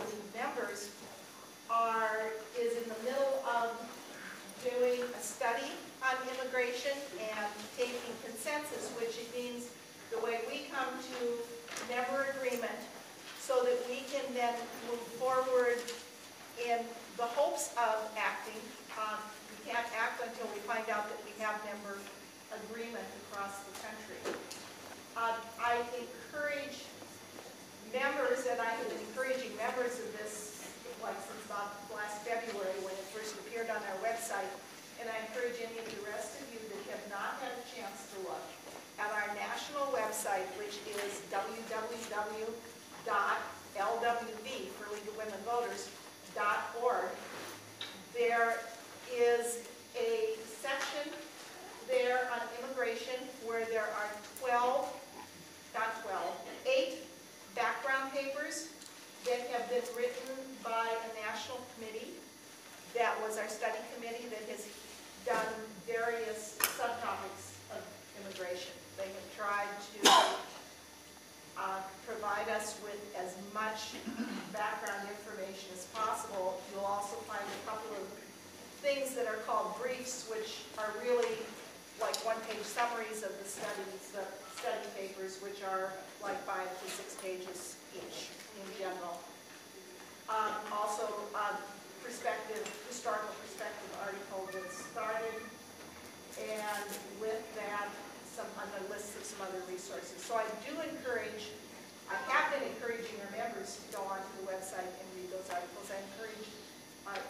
League members is in the middle of doing a study on immigration and taking consensus, which it means the way we come to member agreement so that we can then move forward in the hopes of acting. We can't act until we find out that we have member agreement across the country. I encourage members, and I have been encouraging members of this like since about last February when it first appeared on our website, and I encourage any of the rest of you that have not had a chance to look at our national website, which is www.lwv, for League of Women Voters.org. There is a section there on immigration where there are 8 background papers that have been written by a national committee. That was our study committee that has done various subtopics of immigration. They have tried to provide us with as much background information as possible. You'll also find a couple of things that are called briefs, which are really like one-page summaries of the studies, the study papers, which are like 5 to 6 pages each in general. Also, historical perspective article that started, and with that, on the list of some other resources. So I do encourage, I have been encouraging our members to go onto the website and read those articles. I encourage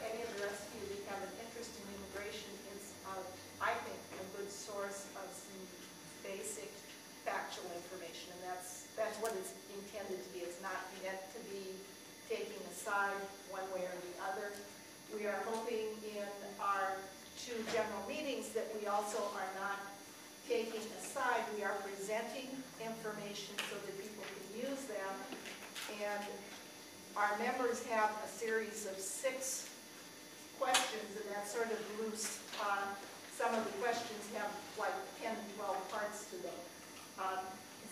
any of the rest of you that have an interest in immigration. It's, I think, a good source of some basic factual information, and that's what it's intended to be. It's not meant to be taking a side one way or the other. We are hoping in our 2 general meetings that we also are not taking a side. We are presenting information so that people can use them, and our members have a series of 6 questions, and that's sort of loose. Some of the questions have like 10 to 12 parts to them.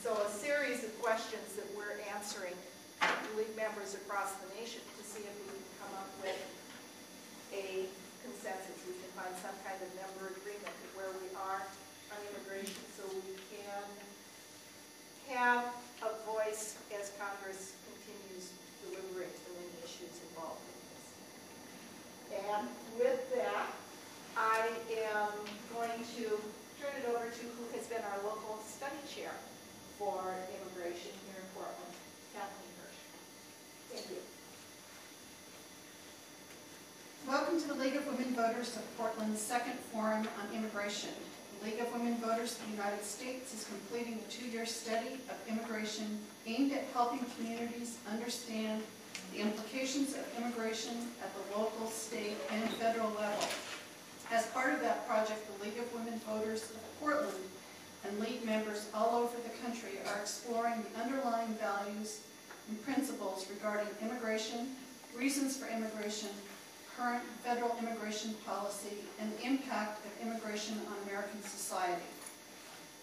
So a series of questions that we're answering League members across the nation to see if we can come up with a consensus. We can find some kind of member agreement of where we are on immigration so we can have a voice as Congress continues to deliberate the many issues involved in this. And with that, I am going to turn it over to who has been our local study chair for immigration here in Portland, Kathleen Hirsch. Thank you. Welcome to the League of Women Voters of Portland's 2nd Forum on Immigration. The League of Women Voters of the United States is completing a 2-year study of immigration aimed at helping communities understand the implications of immigration at the local, state, and federal level. As part of that project, the League of Women Voters of Portland and League members all over the country are exploring the underlying values and principles regarding immigration, reasons for immigration, current federal immigration policy, and the impact of immigration on American society.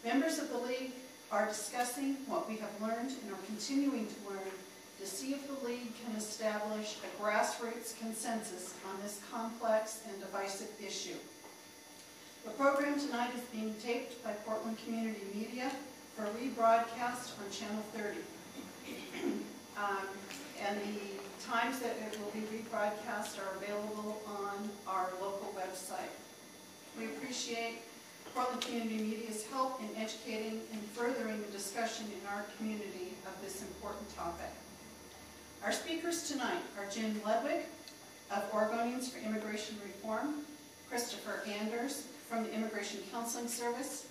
Members of the League are discussing what we have learned and are continuing to learn to see if the League can establish a grassroots consensus on this complex and divisive issue. The program tonight is being taped by Portland Community Media for rebroadcast on Channel 30. And the times that it will be rebroadcast are available on our local website. We appreciate Portland Community Media's help in educating and furthering the discussion in our community of this important topic. Our speakers tonight are Jen Ludwig of Oregonians for Immigration Reform, Christopher Anders from the Immigration Counseling Service,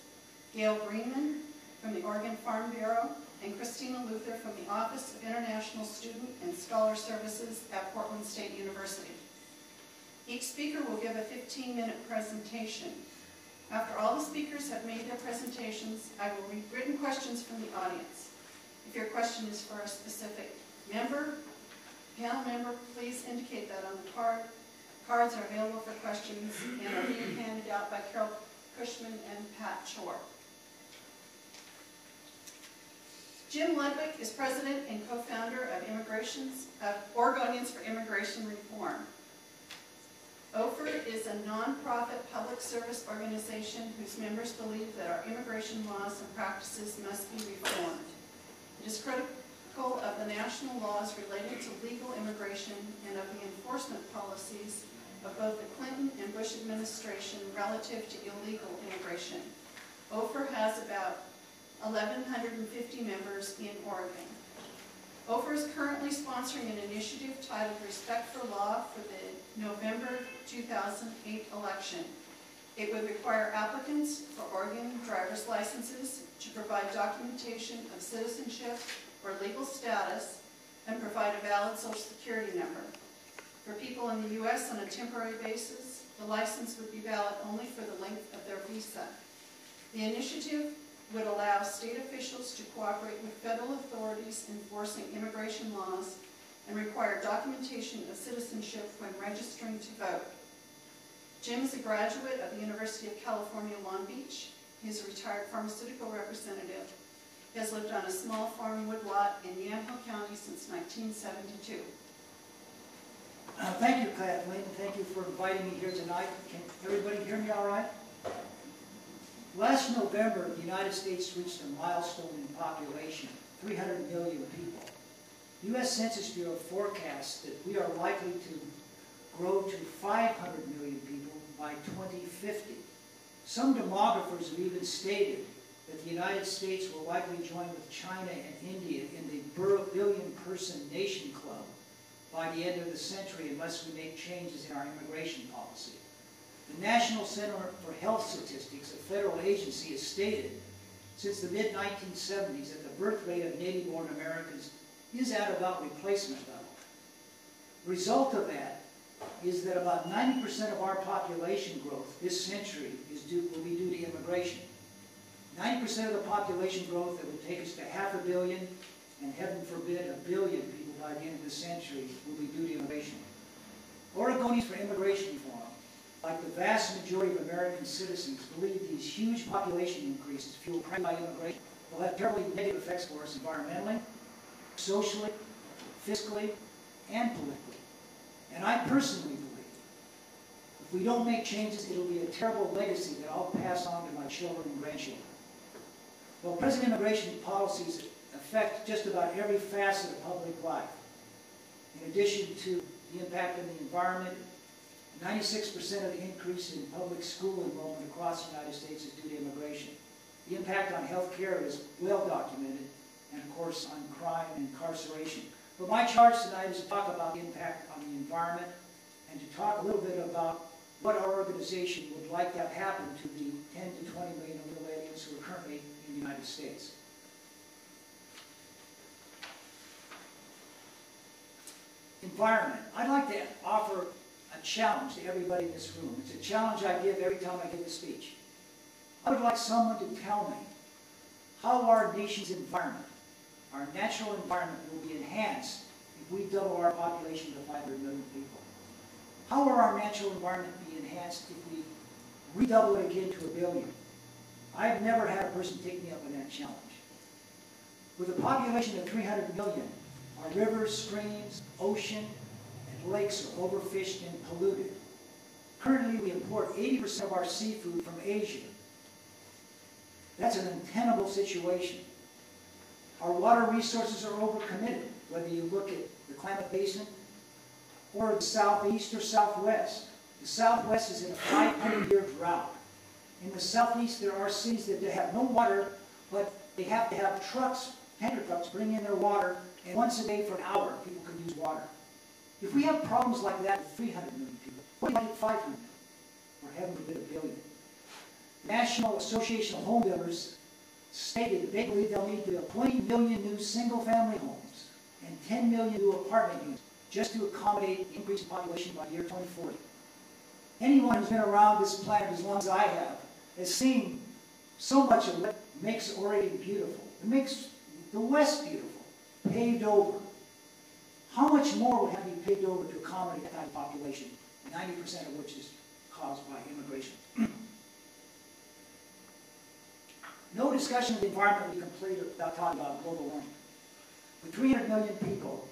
Gail Greenman from the Oregon Farm Bureau, and Christina Luther from the Office of International Student and Scholar Services at Portland State University. Each speaker will give a 15-minute presentation. After all the speakers have made their presentations, I will read written questions from the audience. If your question is for a specific panel member, please indicate that on the card. Cards are available for questions and are being handed out by Carol Cushman and Pat Chor. Jim Ludwig is president and co-founder of Oregonians for Immigration Reform. OFER is a nonprofit public service organization whose members believe that our immigration laws and practices must be reformed. It is critical of the national laws related to legal immigration and of the enforcement policies of both the Clinton and Bush administration relative to illegal immigration. OFER has about 1,150 members in Oregon. OFER is currently sponsoring an initiative titled Respect for Law for the November 2008 election. It would require applicants for Oregon driver's licenses to provide documentation of citizenship or legal status and provide a valid Social Security number. For people in the U.S. on a temporary basis, the license would be valid only for the length of their visa. The initiative would allow state officials to cooperate with federal authorities enforcing immigration laws and require documentation of citizenship when registering to vote. Jim is a graduate of the University of California, Long Beach. He is a retired pharmaceutical representative. He has lived on a small farm woodlot in Yamhill County since 1972. Thank you, Kathleen. Thank you for inviting me here tonight. Can everybody hear me all right? Last November, the United States reached a milestone in population, 300 million people. The U.S. Census Bureau forecasts that we are likely to grow to 500 million people by 2050. Some demographers have even stated that the United States will likely join with China and India in the billion-person nation club by the end of the century unless we make changes in our immigration policy. The National Center for Health Statistics, a federal agency, has stated since the mid-1970s that the birth rate of native-born Americans is at about replacement level. The result of that is that about 90% of our population growth this century will be due to immigration. 90% of the population growth that would take us to 500 million, and heaven forbid, 1 billion people by the end of the century will be due to immigration. Oregonians for Immigration Reform, like the vast majority of American citizens, believe these huge population increases fueled primarily by immigration will have terribly negative effects for us environmentally, socially, fiscally, and politically. And I personally believe if we don't make changes, it'll be a terrible legacy that I'll pass on to my children and grandchildren. Well, present immigration policies affect just about every facet of public life. In addition to the impact on the environment, 96% of the increase in public school enrollment across the United States is due to immigration. The impact on health care is well documented, and of course on crime and incarceration. But my charge tonight is to talk about the impact on the environment and to talk a little bit about what our organization would like to have happen to the 10 to 20 million illegal aliens who are currently in the United States. Environment. I'd like to offer a challenge to everybody in this room. It's a challenge I give every time I give a speech. I would like someone to tell me how our nation's environment, our natural environment, will be enhanced if we double our population to 500 million people. How will our natural environment be enhanced if we redouble it again to 1 billion? I've never had a person take me up on that challenge. With a population of 300 million, our rivers, streams, ocean, and lakes are overfished and polluted. Currently, we import 80% of our seafood from Asia. That's an untenable situation. Our water resources are overcommitted, whether you look at the Klamath Basin or the southeast or southwest. The southwest is in a 500-year drought. In the southeast, there are cities that have no water, but they have to have trucks, tanker trucks, bring in their water, and once a day for an hour, people can use water. If we have problems like that with 300 million people, what do you like at 500 million? Or heaven forbid, 1 billion? National Association of Home Builders stated that they believe they'll need to build 20 million new single-family homes and 10 million new apartment units just to accommodate the increase in population by the year 2040. Anyone who's been around this planet as long as I have has seen so much of what makes Oregon beautiful. It makes the West beautiful, paved over. How much more would have to be paved over to accommodate that kind of population, 90% of which is caused by immigration? No discussion of the environment will be complete without talking about global warming. With 300 million people,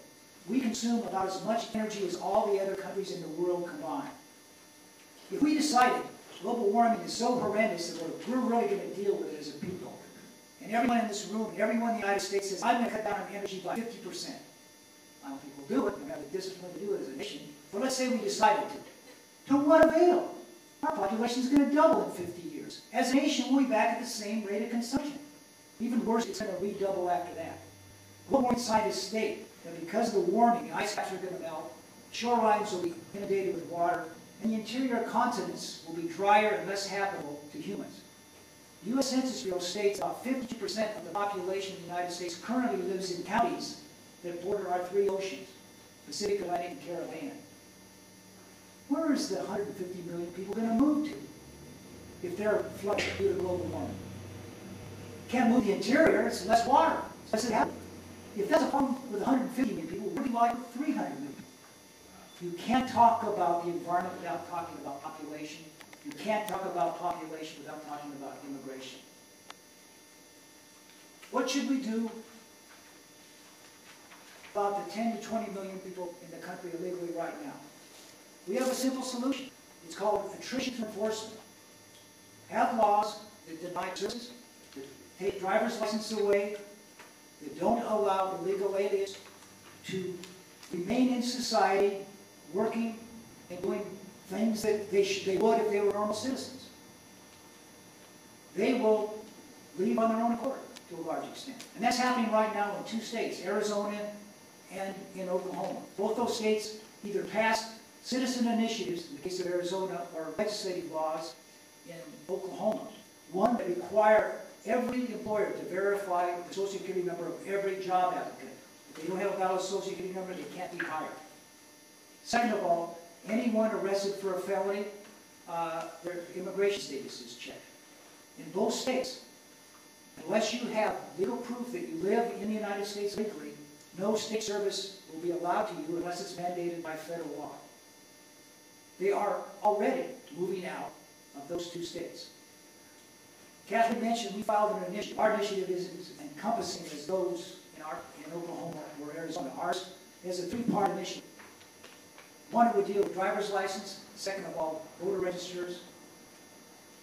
we consume about as much energy as all the other countries in the world combined. If we decided global warming is so horrendous that we're really going to deal with it as a people, and everyone in this room, and everyone in the United States says, I'm going to cut down on energy by 50%. I don't think we'll do it. We have the discipline to do it as a nation. But let's say we decided to. To what avail? Our population is going to double in 50 years. As a nation, we'll be back at the same rate of consumption. Even worse, it's going to redouble after that. Global warming scientists state that because of the warming, the ice caps are going to melt, shorelines will be inundated with water, and the interior continents will be drier and less habitable to humans. The U.S. Census Bureau states about 52% of the population of the United States currently lives in counties that border our three oceans, Pacific, Atlantic, and Caribbean. Where is the 150 million people going to move to if they're flooded due to global warming? Can't move the interior, it's less water. So less inhabitable. If that's a problem with 150 million people, where do you like 300 million people? You can't talk about the environment without talking about population. You can't talk about population without talking about immigration. What should we do about the 10 to 20 million people in the country illegally right now? We have a simple solution. It's called attrition enforcement. Have laws that deny services, that take driver's license away, that don't allow illegal aliens to remain in society, working and doing things that they would if they were normal citizens. They will leave on their own accord to a large extent. And that's happening right now in 2 states, Arizona and in Oklahoma. Both those states either passed citizen initiatives, in the case of Arizona, or legislative laws in Oklahoma. One that require every employer to verify the Social Security number of every job applicant. If they don't have a valid Social Security number, they can't be hired. Second of all, anyone arrested for a felony, their immigration status is checked. In both states, unless you have legal proof that you live in the United States legally, no state service will be allowed to you unless it's mandated by federal law. They are already moving out of those 2 states. Catherine mentioned we filed an initiative. Our initiative is encompassing as those in Oklahoma or Arizona. Ours is a 3-part initiative. One, it would deal with driver's license. Second of all, voter registers.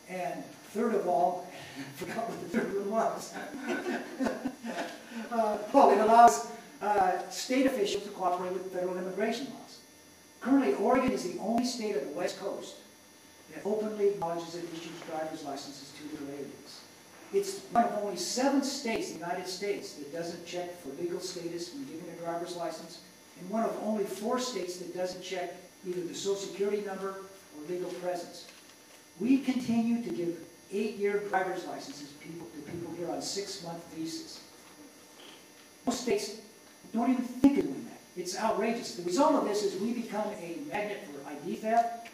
And third of all, I forgot what the third one was. Well, it allows state officials to cooperate with federal immigration laws. Currently, Oregon is the only state on the West Coast that openly acknowledges it issues driver's licenses to their aliens. It's one of only 7 states in the United States that doesn't check for legal status when giving a driver's license, and one of only 4 states that doesn't check either the Social Security number or legal presence. We continue to give 8-year driver's licenses to people here on 6-month visas. Most states don't even think of doing that. It's outrageous. The result of this is we become a magnet for ID theft,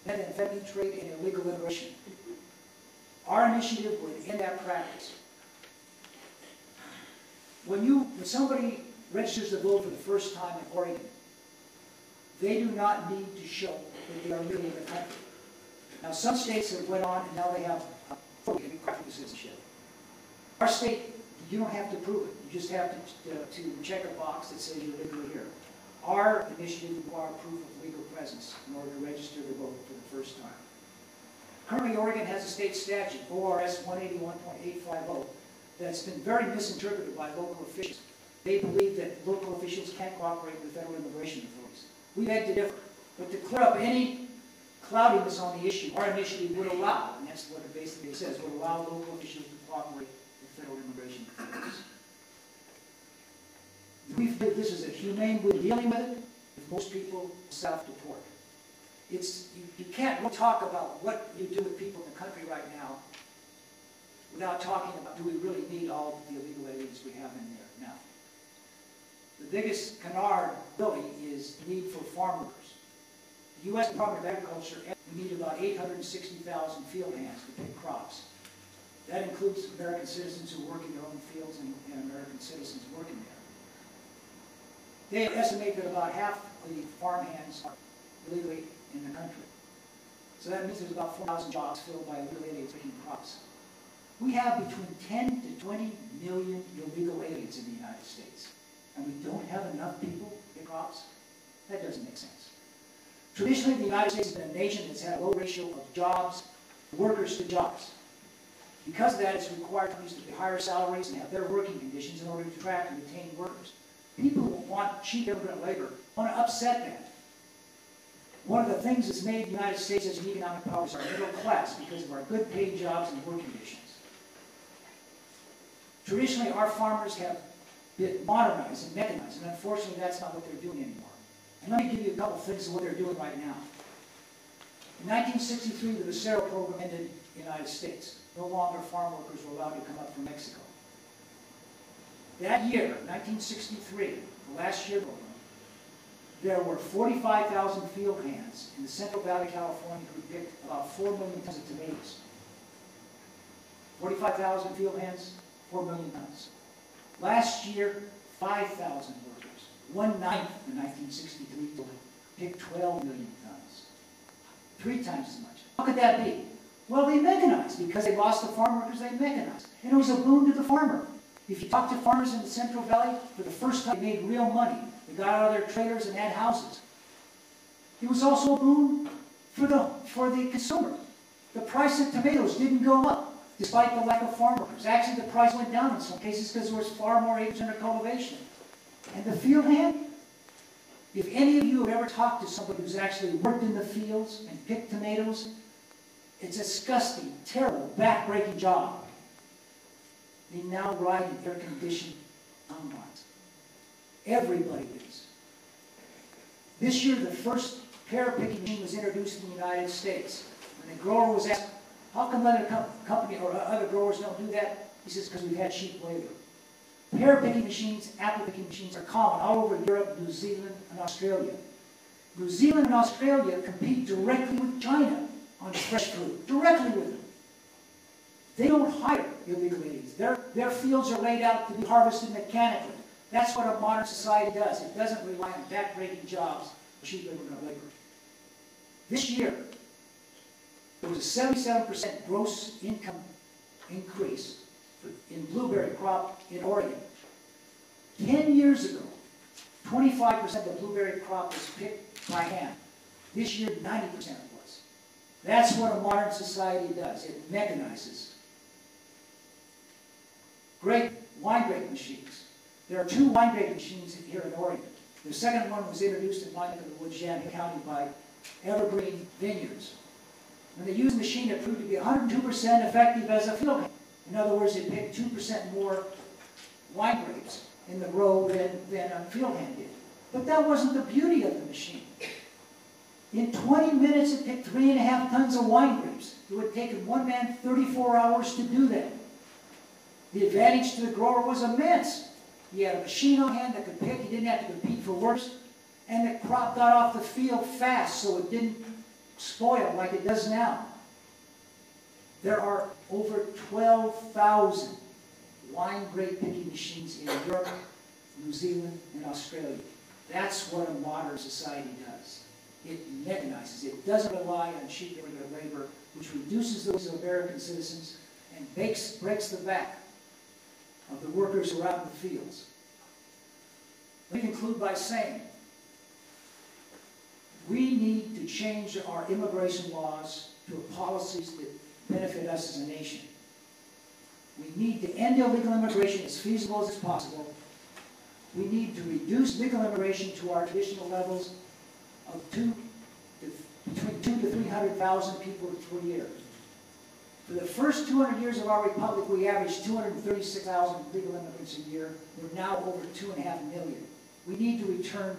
methamphetamine trade, and illegal immigration. Our initiative would end that practice. When somebody registers to vote for the first time in Oregon, they do not need to show that they are living in the country. Now, some states have went on and now they have fully practical citizenship. Our state, you don't have to prove it. You just have to check a box that says you're legally here. Our initiative requires proof of legal presence in order to register to vote for the first time. Currently, Oregon has a state statute, ORS 181.850, that's been very misinterpreted by local officials. They believe that local officials can't cooperate with federal immigration authorities. We beg to differ. But to clear up any cloudiness on the issue, our initiative would allow, and that's what it basically says, would allow local officials to cooperate with federal immigration authorities. We feel this is a humane way of dealing with it if most people self-deport. You can't really talk about what you do with people in the country right now without talking about, do we really need all of the illegal aliens we have in there now? The biggest canard, really, is the need for farm workers. The U.S. Department of Agriculture, we need about 860,000 field hands to pick crops. That includes American citizens who work in their own fields and American citizens working there. They estimate that about half of the farm hands are illegally in the country. So that means there's about 4,000 jobs filled by illegal aliens picking crops. We have between 10 to 20 million illegal aliens in the United States, and we don't have enough people in crops? That doesn't make sense. Traditionally, the United States has been a nation that's had a low ratio of jobs, workers to jobs. Because of that, it's required companies to pay higher salaries and have better working conditions in order to attract and retain workers. People who want cheap immigrant labor want to upset that. One of the things that's made the United States as an economic power is our middle class because of our good paid jobs and work conditions. Traditionally, our farmers have been modernized and mechanized, and unfortunately, that's not what they're doing anymore. And let me give you a couple of things of what they're doing right now. In 1963, the Lucero program ended in the United States. No longer farm workers were allowed to come up from Mexico. That year, 1963, the last year program, there were 45,000 field hands in the Central Valley, California, who picked about 4 million tons of tomatoes. 45,000 field hands, 4 million tons. Last year, 5,000 workers, 1/9 in 1963, picked 12 million tons. 3 times as much. How could that be? Well, they mechanized. Because they lost the farm workers, they mechanized. And it was a boon to the farmer. If you talk to farmers in the Central Valley, for the first time, they made real money. They got out of their trailers and had houses. It was also a boon for the consumer. The price of tomatoes didn't go up, despite the lack of farm workers. Actually, the price went down in some cases because there was far more acres under cultivation. And the field hand, if any of you have ever talked to somebody who's actually worked in the fields and picked tomatoes, it's a disgusting, terrible, back-breaking job. They now ride in air-conditioned combines. Everybody is. This year, the first pear picking machine was introduced in the United States. When the grower was asked, how come other company or other growers don't do that? He says, because we've had cheap labor. Pear picking machines, apple picking machines are common all over Europe, New Zealand, and Australia. New Zealand and Australia compete directly with China on fresh fruit, directly with them. They don't hire illegal aliens. Their fields are laid out to be harvested mechanically. That's what a modern society does. It doesn't rely on back-breaking jobs for cheap immigrant labor. This year, there was a 77% gross income increase in blueberry crop in Oregon. 10 years ago, 25% of the blueberry crop was picked by hand. This year, 90% was. That's what a modern society does. It mechanizes. Wine grape machines. There are 2 wine grape machines here in Oregon. The second one was introduced in my neck of the woods, Yamhill County, by Evergreen Vineyards. When they used the machine, it proved to be 102% effective as a field hand. In other words, it picked 2% more wine grapes in the row than a field hand did. But that wasn't the beauty of the machine. In 20 minutes, it picked 3.5 tons of wine grapes. It would have taken one man 34 hours to do that. The advantage to the grower was immense. He had a machine on hand that could pick. He didn't have to compete for workers. And the crop got off the field fast, so it didn't spoil like it does now. There are over 12,000 wine grape picking machines in Europe, New Zealand, and Australia. That's what a modern society does. It mechanizes. It doesn't rely on cheap immigrant labor, which reduces those of American citizens and breaks the back of the workers who are out in the fields. Let me conclude by saying, we need to change our immigration laws to policies that benefit us as a nation. We need to end illegal immigration as feasible as possible. We need to reduce legal immigration to our traditional levels of between 200,000 to 300,000 people per year. For the first 200 years of our republic, we averaged 236,000 legal immigrants a year. We're now over 2.5 million. We need to return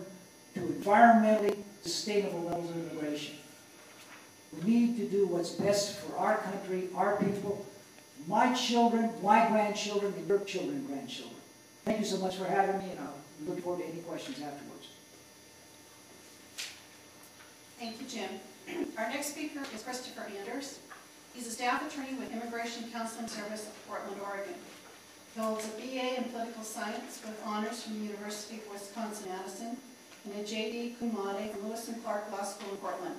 to environmentally sustainable levels of immigration. We need to do what's best for our country, our people, my children, my grandchildren, and your children and grandchildren. Thank you so much for having me, and I'll look forward to any questions afterwards. Thank you, Jim. Our next speaker is Christopher Anders. He's a staff attorney with Immigration Counseling Service of Portland, Oregon. He holds a BA in Political Science with honors from the University of Wisconsin-Madison and a JD cum laude from Lewis and Clark Law School in Portland.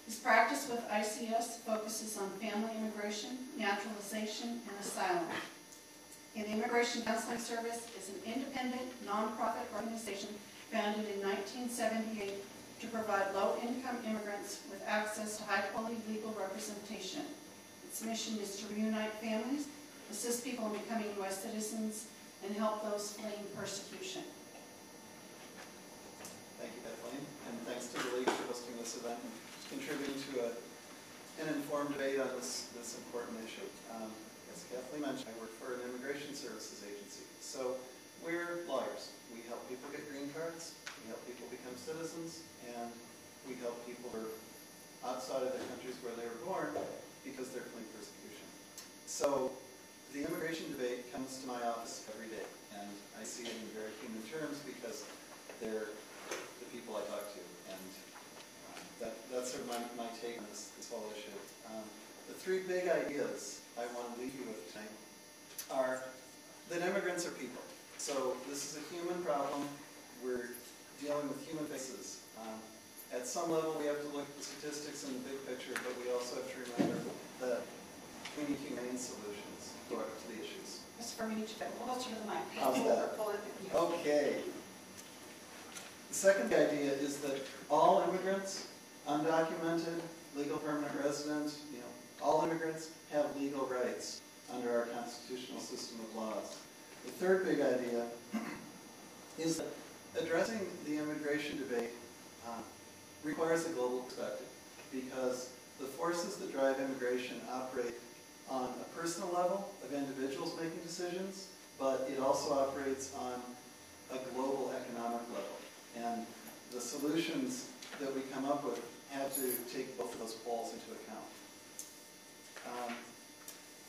His practice with ICS focuses on family immigration, naturalization, and asylum. And the Immigration Counseling Service is an independent, nonprofit organization founded in 1978 to provide low-income immigrants with access to high-quality legal representation. Its mission is to reunite families, assist people in becoming U.S. citizens, and help those fleeing persecution. Thank you, Kathleen, and thanks to the League for hosting this event and contributing to an informed debate on this important issue. As Kathleen mentioned, I work for an immigration services agency. So we're lawyers. We help people get green cards, we help people become citizens, and we help people who are outside of the countries where they were born because they're fleeing persecution. So the immigration debate comes to my office every day, and I see it in very human terms because they're the people I talk to, and that's sort of my take on this whole issue. The three big ideas I want to leave you with tonight are that immigrants are people. So this is a human problem. We're dealing with human faces. At some level, we have to look at the statistics and the big picture, but we also have to remember that we need humane solutions to the issues. Mr. Furman, you need to get closer to the mic. How's that? Okay. The second idea is that all immigrants, undocumented, legal permanent resident, all immigrants have legal rights under our constitutional system of laws. The third big idea is that addressing the immigration debate requires a global perspective because the forces that drive immigration operate on a personal level of individuals making decisions, but it also operates on a global economic level. And the solutions that we come up with have to take both of those poles into account.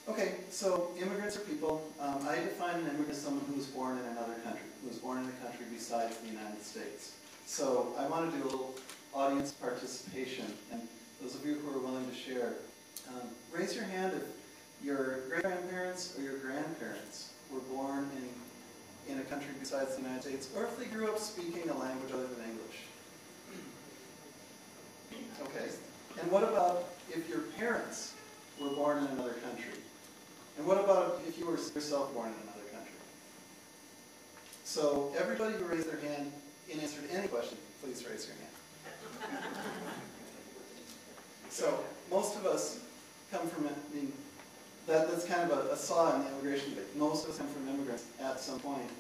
Okay, so immigrants are people. I define an immigrant as someone who was born in another country, who was born in a country besides the United States. So I want to do a little audience participation, and those of you who are willing to share, raise your hand if your great-grandparents or your grandparents were born in a country besides the United States, or if they grew up speaking a language other than English. Okay, and what about if your parents were born in another country? And what about if you were yourself born in another country? So everybody who raised their hand in answer to any question, please raise your hand. So most of us come from, that's kind of a saw in the immigration debate. Most of us come from immigrants at some point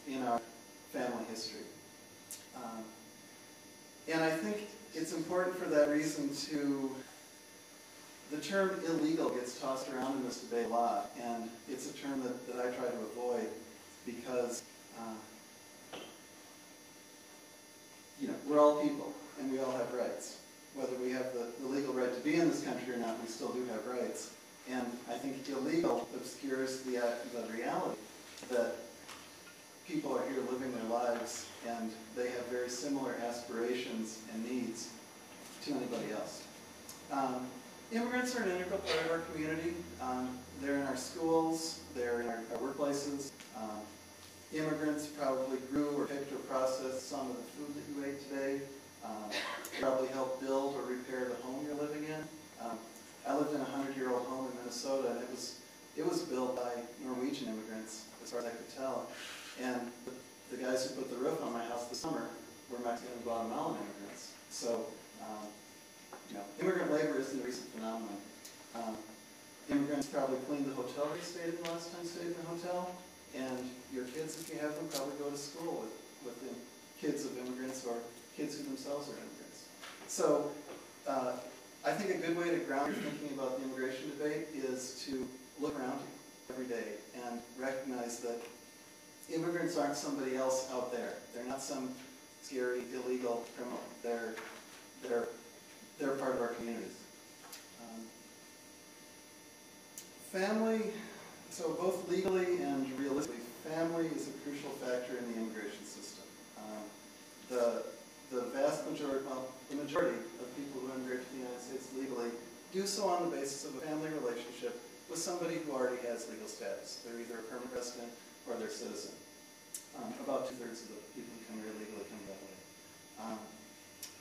in our family history. And I think it's important for that reason the term illegal gets tossed around in this debate a lot, and it's a term that I try to avoid because, we're all people and we all have rights. Whether we have the legal right to be in this country or not, we still do have rights. And I think illegal obscures the reality that people are here living their lives and they have very similar aspirations and needs to anybody else. Immigrants are an integral part of our community. They're in our schools, they're in our workplaces. Immigrants probably grew or picked or processed some of the food that you ate today. Probably helped build or repair the home you're living in. I lived in a 100-year-old home in Minnesota, and it was built by Norwegian immigrants, as far as I could tell. And the guys who put the roof on my house this summer were Mexican and Guatemalan immigrants. So, immigrant labor isn't a recent phenomenon. Immigrants probably cleaned the hotel you stayed in last time you stayed in the hotel, and your kids, if you have them, probably go to school with the kids of immigrants or kids who themselves are immigrants. So, I think a good way to ground your thinking about the immigration debate is to look around you every day and recognize that immigrants aren't somebody else out there. They're not some scary, illegal criminal. They're part of our communities. Family, so both legally and realistically, family is a crucial factor in the immigration system. The vast majority, the majority of people who immigrate to the United States legally do so on the basis of a family relationship with somebody who already has legal status. They're either a permanent resident or they're a citizen. About 2/3 of the people who come here legally come that way.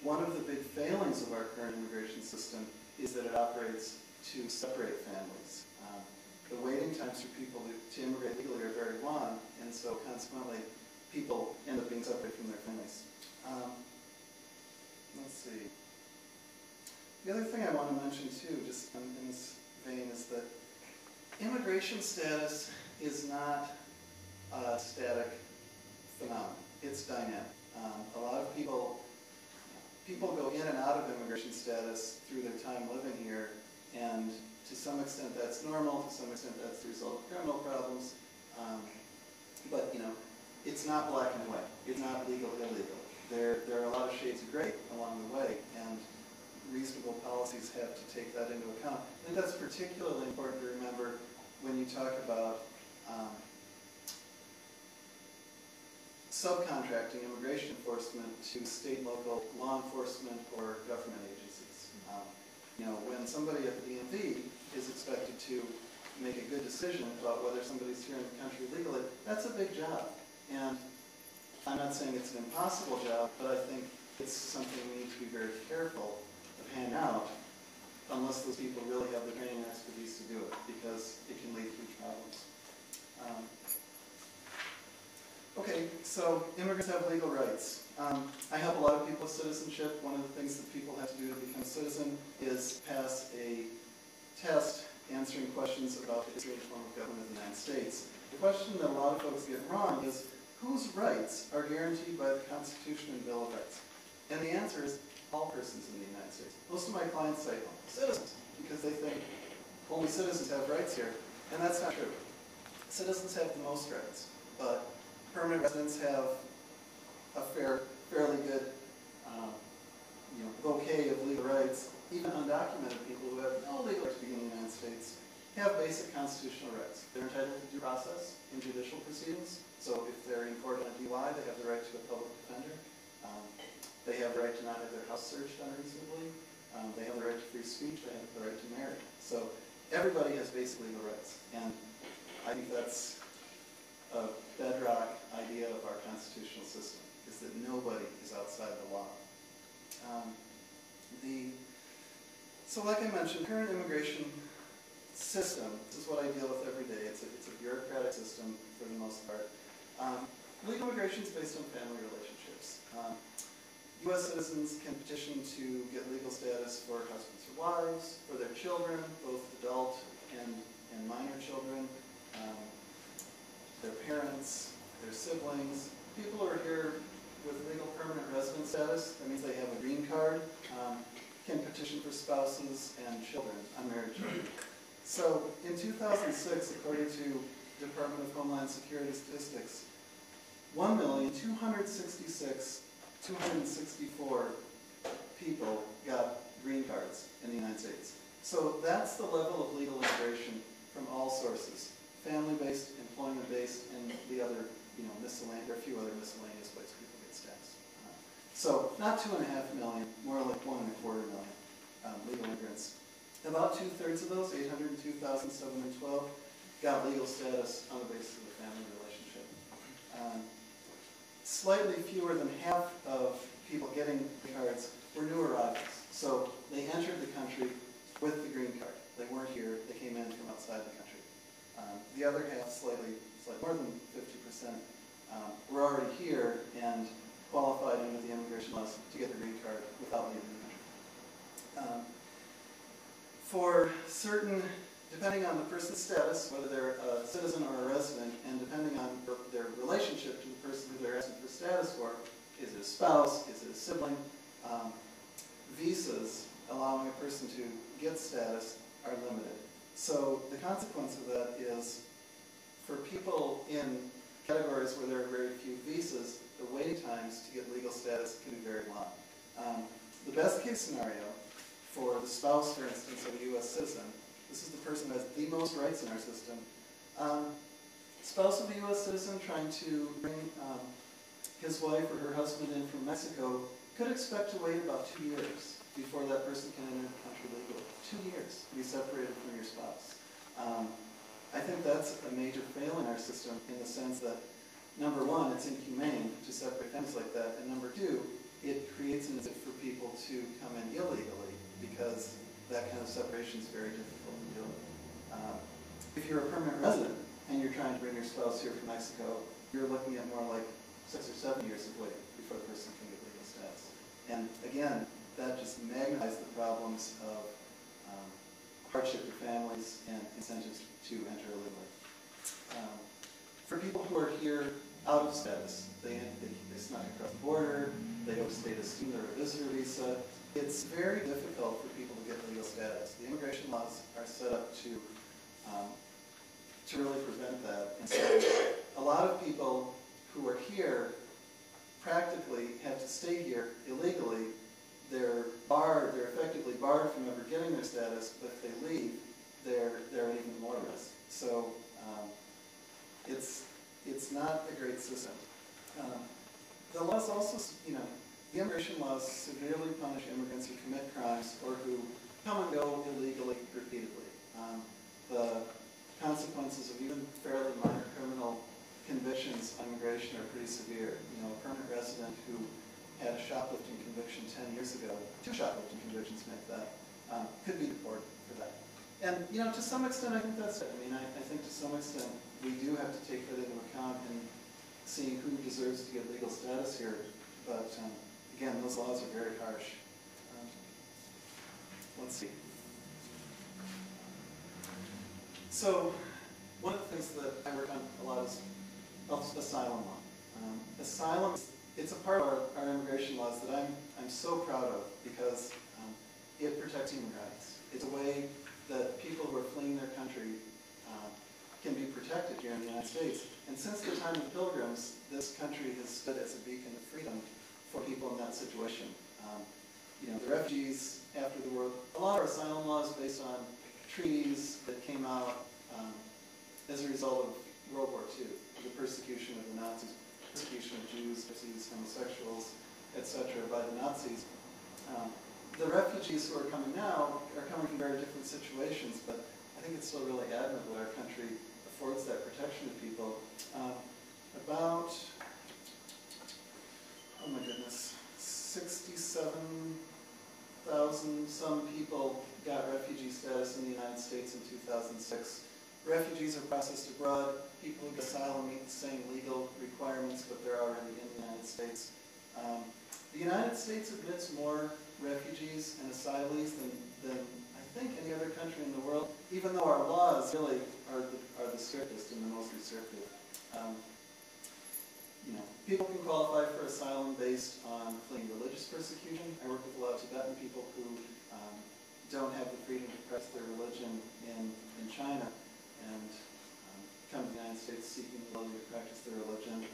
one of the big failings of our current immigration system is that it operates to separate families. The waiting times for people to immigrate legally are very long, and so consequently, people end up being separated from their families. Let's see. The other thing I want to mention too, just in this vein, is that immigration status is not a static phenomenon. It's dynamic. A lot of people go in and out of immigration status through their time living here, and to some extent that's normal, to some extent that's the result of criminal problems, but it's not black and white. It's not legal, illegal. There are a lot of shades of gray along the way, and reasonable policies have to take that into account. I think that's particularly important to remember when you talk about subcontracting immigration enforcement to state and local law enforcement or government agencies. When somebody at the DMV is expected to make a good decision about whether somebody's here in the country legally, that's a big job. And I'm not saying it's an impossible job, but I think it's something we need to be very careful of handing out unless those people really have the training and expertise to do it, because it can lead to huge problems. Okay, so immigrants have legal rights. I help a lot of people with citizenship. One of the things that people have to do to become a citizen is pass a test answering questions about the history of the form of government of the United States. The question that a lot of folks get wrong is, whose rights are guaranteed by the Constitution and Bill of Rights? And the answer is all persons in the United States. Most of my clients say, citizens, because they think only citizens have rights here, and that's not true. Citizens have the most rights, but permanent residents have a fairly good bouquet of legal rights. Even undocumented people who have no legal rights to be in the United States have basic constitutional rights. They're entitled to due process in judicial proceedings. So if they're in court on a DUI, they have the right to a public defender. They have the right to not have their house searched unreasonably. They have the right to free speech. They have the right to marry. So everybody has basic legal rights. And I think that's a bedrock idea of our constitutional system, is that nobody is outside the law. So like I mentioned, current immigration system, this is what I deal with every day. It's a bureaucratic system for the most part. Legal immigration is based on family relationships. U.S. citizens can petition to get legal status for husbands or wives, for their children, both adult and minor children, their parents, their siblings. People who are here with legal permanent resident status, that means they have a green card, can petition for spouses and children, unmarried children. So in 2006, according to Department of Homeland Security statistics, 1,266,264 people got green cards in the United States. So that's the level of legal immigration from all sources, family-based, employment-based, and the other, miscellaneous, or a few other miscellaneous ways people get status. So not 2.5 million, more like 1.25 million legal immigrants. About 2/3 of those, 802,712, got legal status on the basis of a family relationship. Slightly fewer than half of people getting cards were new arrivals. So they entered the country with the green card. They weren't here, they came in from outside the country. The other half, slightly more than 50%, were already here and qualified under the immigration laws to get the green card without leaving the country. For certain, depending on the person's status, whether they're a citizen or a resident, and depending on their relationship to the person who they're asking for status for, is it a spouse, is it a sibling, visas allowing a person to get status are limited. So the consequence of that is, for people in categories where there are very few visas, the waiting times to get legal status can be very long. The best case scenario for the spouse, for instance, of a U.S. citizen, this is the person who has the most rights in our system, spouse of a U.S. citizen trying to bring his wife or her husband in from Mexico could expect to wait about 2 years before that person can enter the country legally. 2 years to be separated from your spouse. I think that's a major fail in our system in the sense that, number one, it's inhumane to separate families like that, and number two, it creates an incentive for people to come in illegally because that kind of separation is very difficult to deal with. If you're a permanent resident and you're trying to bring your spouse here from Mexico, you're looking at more like 6 or 7 years of wait before the person can get legal status. And again, that just magnifies the problems of hardship for families and incentives to enter illegally. For people who are here out of status, they snuck across the border, they overstayed a student or a visitor visa, it's very difficult for people to get legal status. The immigration laws are set up to really prevent that. And so a lot of people who are here practically have to stay here illegally. They're effectively barred from ever getting their status, but if they leave, they're at even more risk. So it's not a great system. The laws also, the immigration laws severely punish immigrants who commit crimes or who come and go illegally repeatedly. The consequences of even fairly minor criminal convictions on immigration are pretty severe. A permanent resident who had a shoplifting conviction 10 years ago, 2 shoplifting convictions make that, could be deported for that. And, to some extent, I think that's it. I think to some extent, we do have to take that into account in seeing who deserves to get legal status here. But, again, those laws are very harsh. Let's see. So, one of the things that I work on a lot is asylum law. Asylum, it's a part of our immigration laws that I'm so proud of because it protects human rights. It's a way that people who are fleeing their country can be protected here in the United States. And since the time of the Pilgrims, this country has stood as a beacon of freedom for people in that situation. The refugees after the war, a lot of our asylum laws based on treaties that came out as a result of World War II, the persecution of the Nazis, persecution of Jews, homosexuals, etc. by the Nazis. The refugees who are coming now are coming from very different situations, but I think it's still really admirable that our country affords that protection to people. About, 67,000 some people got refugee status in the United States in 2006. Refugees are processed abroad. People who get asylum meet the same legal requirements, but they're already in the United States. The United States admits more refugees and asylees than I think any other country in the world, even though our laws really are the strictest and the most restrictive. People can qualify for asylum based on fleeing religious persecution. I work with a lot of Tibetan people who don't have the freedom to practice their religion in China and come to the United States seeking the ability to practice their religion.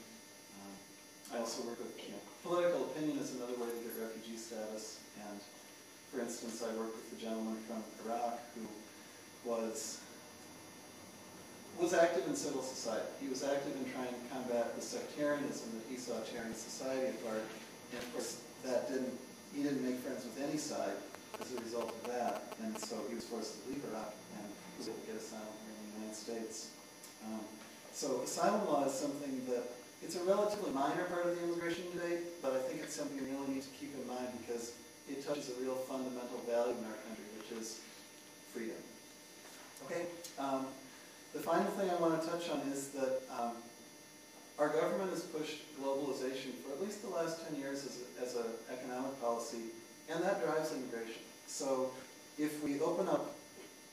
I also work with, political opinion is another way to get refugee status. And for instance, I worked with a gentleman from Iraq who was active in civil society. He was active in trying to combat the sectarianism that he saw tearing society apart. And of course, he didn't make friends with any side as a result of that. And so he was forced to leave Iraq and was able to get asylum here in the United States. So asylum law is something that, it's a relatively minor part of the immigration debate, but I think it's something you really need to keep in mind because it touches a real fundamental value in our country, which is freedom. Okay, the final thing I want to touch on is that our government has pushed globalization for at least the last 10 years as an economic policy, and that drives immigration. So if we open up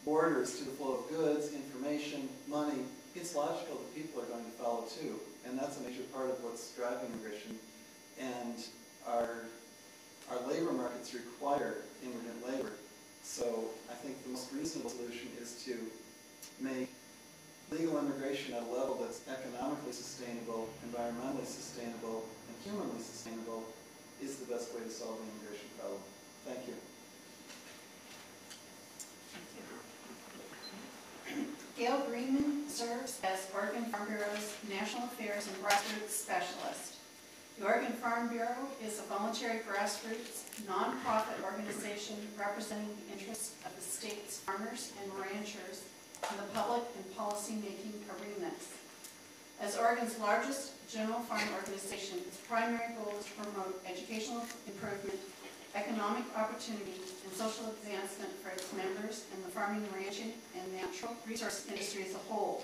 borders to the flow of goods, information, money, it's logical that people are going to follow too. And that's a major part of what's driving immigration. And our labor markets require immigrant labor. So I think the most reasonable solution is to make legal immigration at a level that's economically sustainable, environmentally sustainable, and humanly sustainable is the best way to solve the immigration problem. Thank you. Gail Greenman serves as Oregon Farm Bureau's National Affairs and Grassroots Specialist. The Oregon Farm Bureau is a voluntary grassroots, nonprofit organization representing the interests of the state's farmers and ranchers in the public and policy-making arenas. As Oregon's largest general farm organization, its primary goal is to promote educational improvement, economic opportunity, and social advancement for its members and the farming, ranching, and natural resource industry as a whole.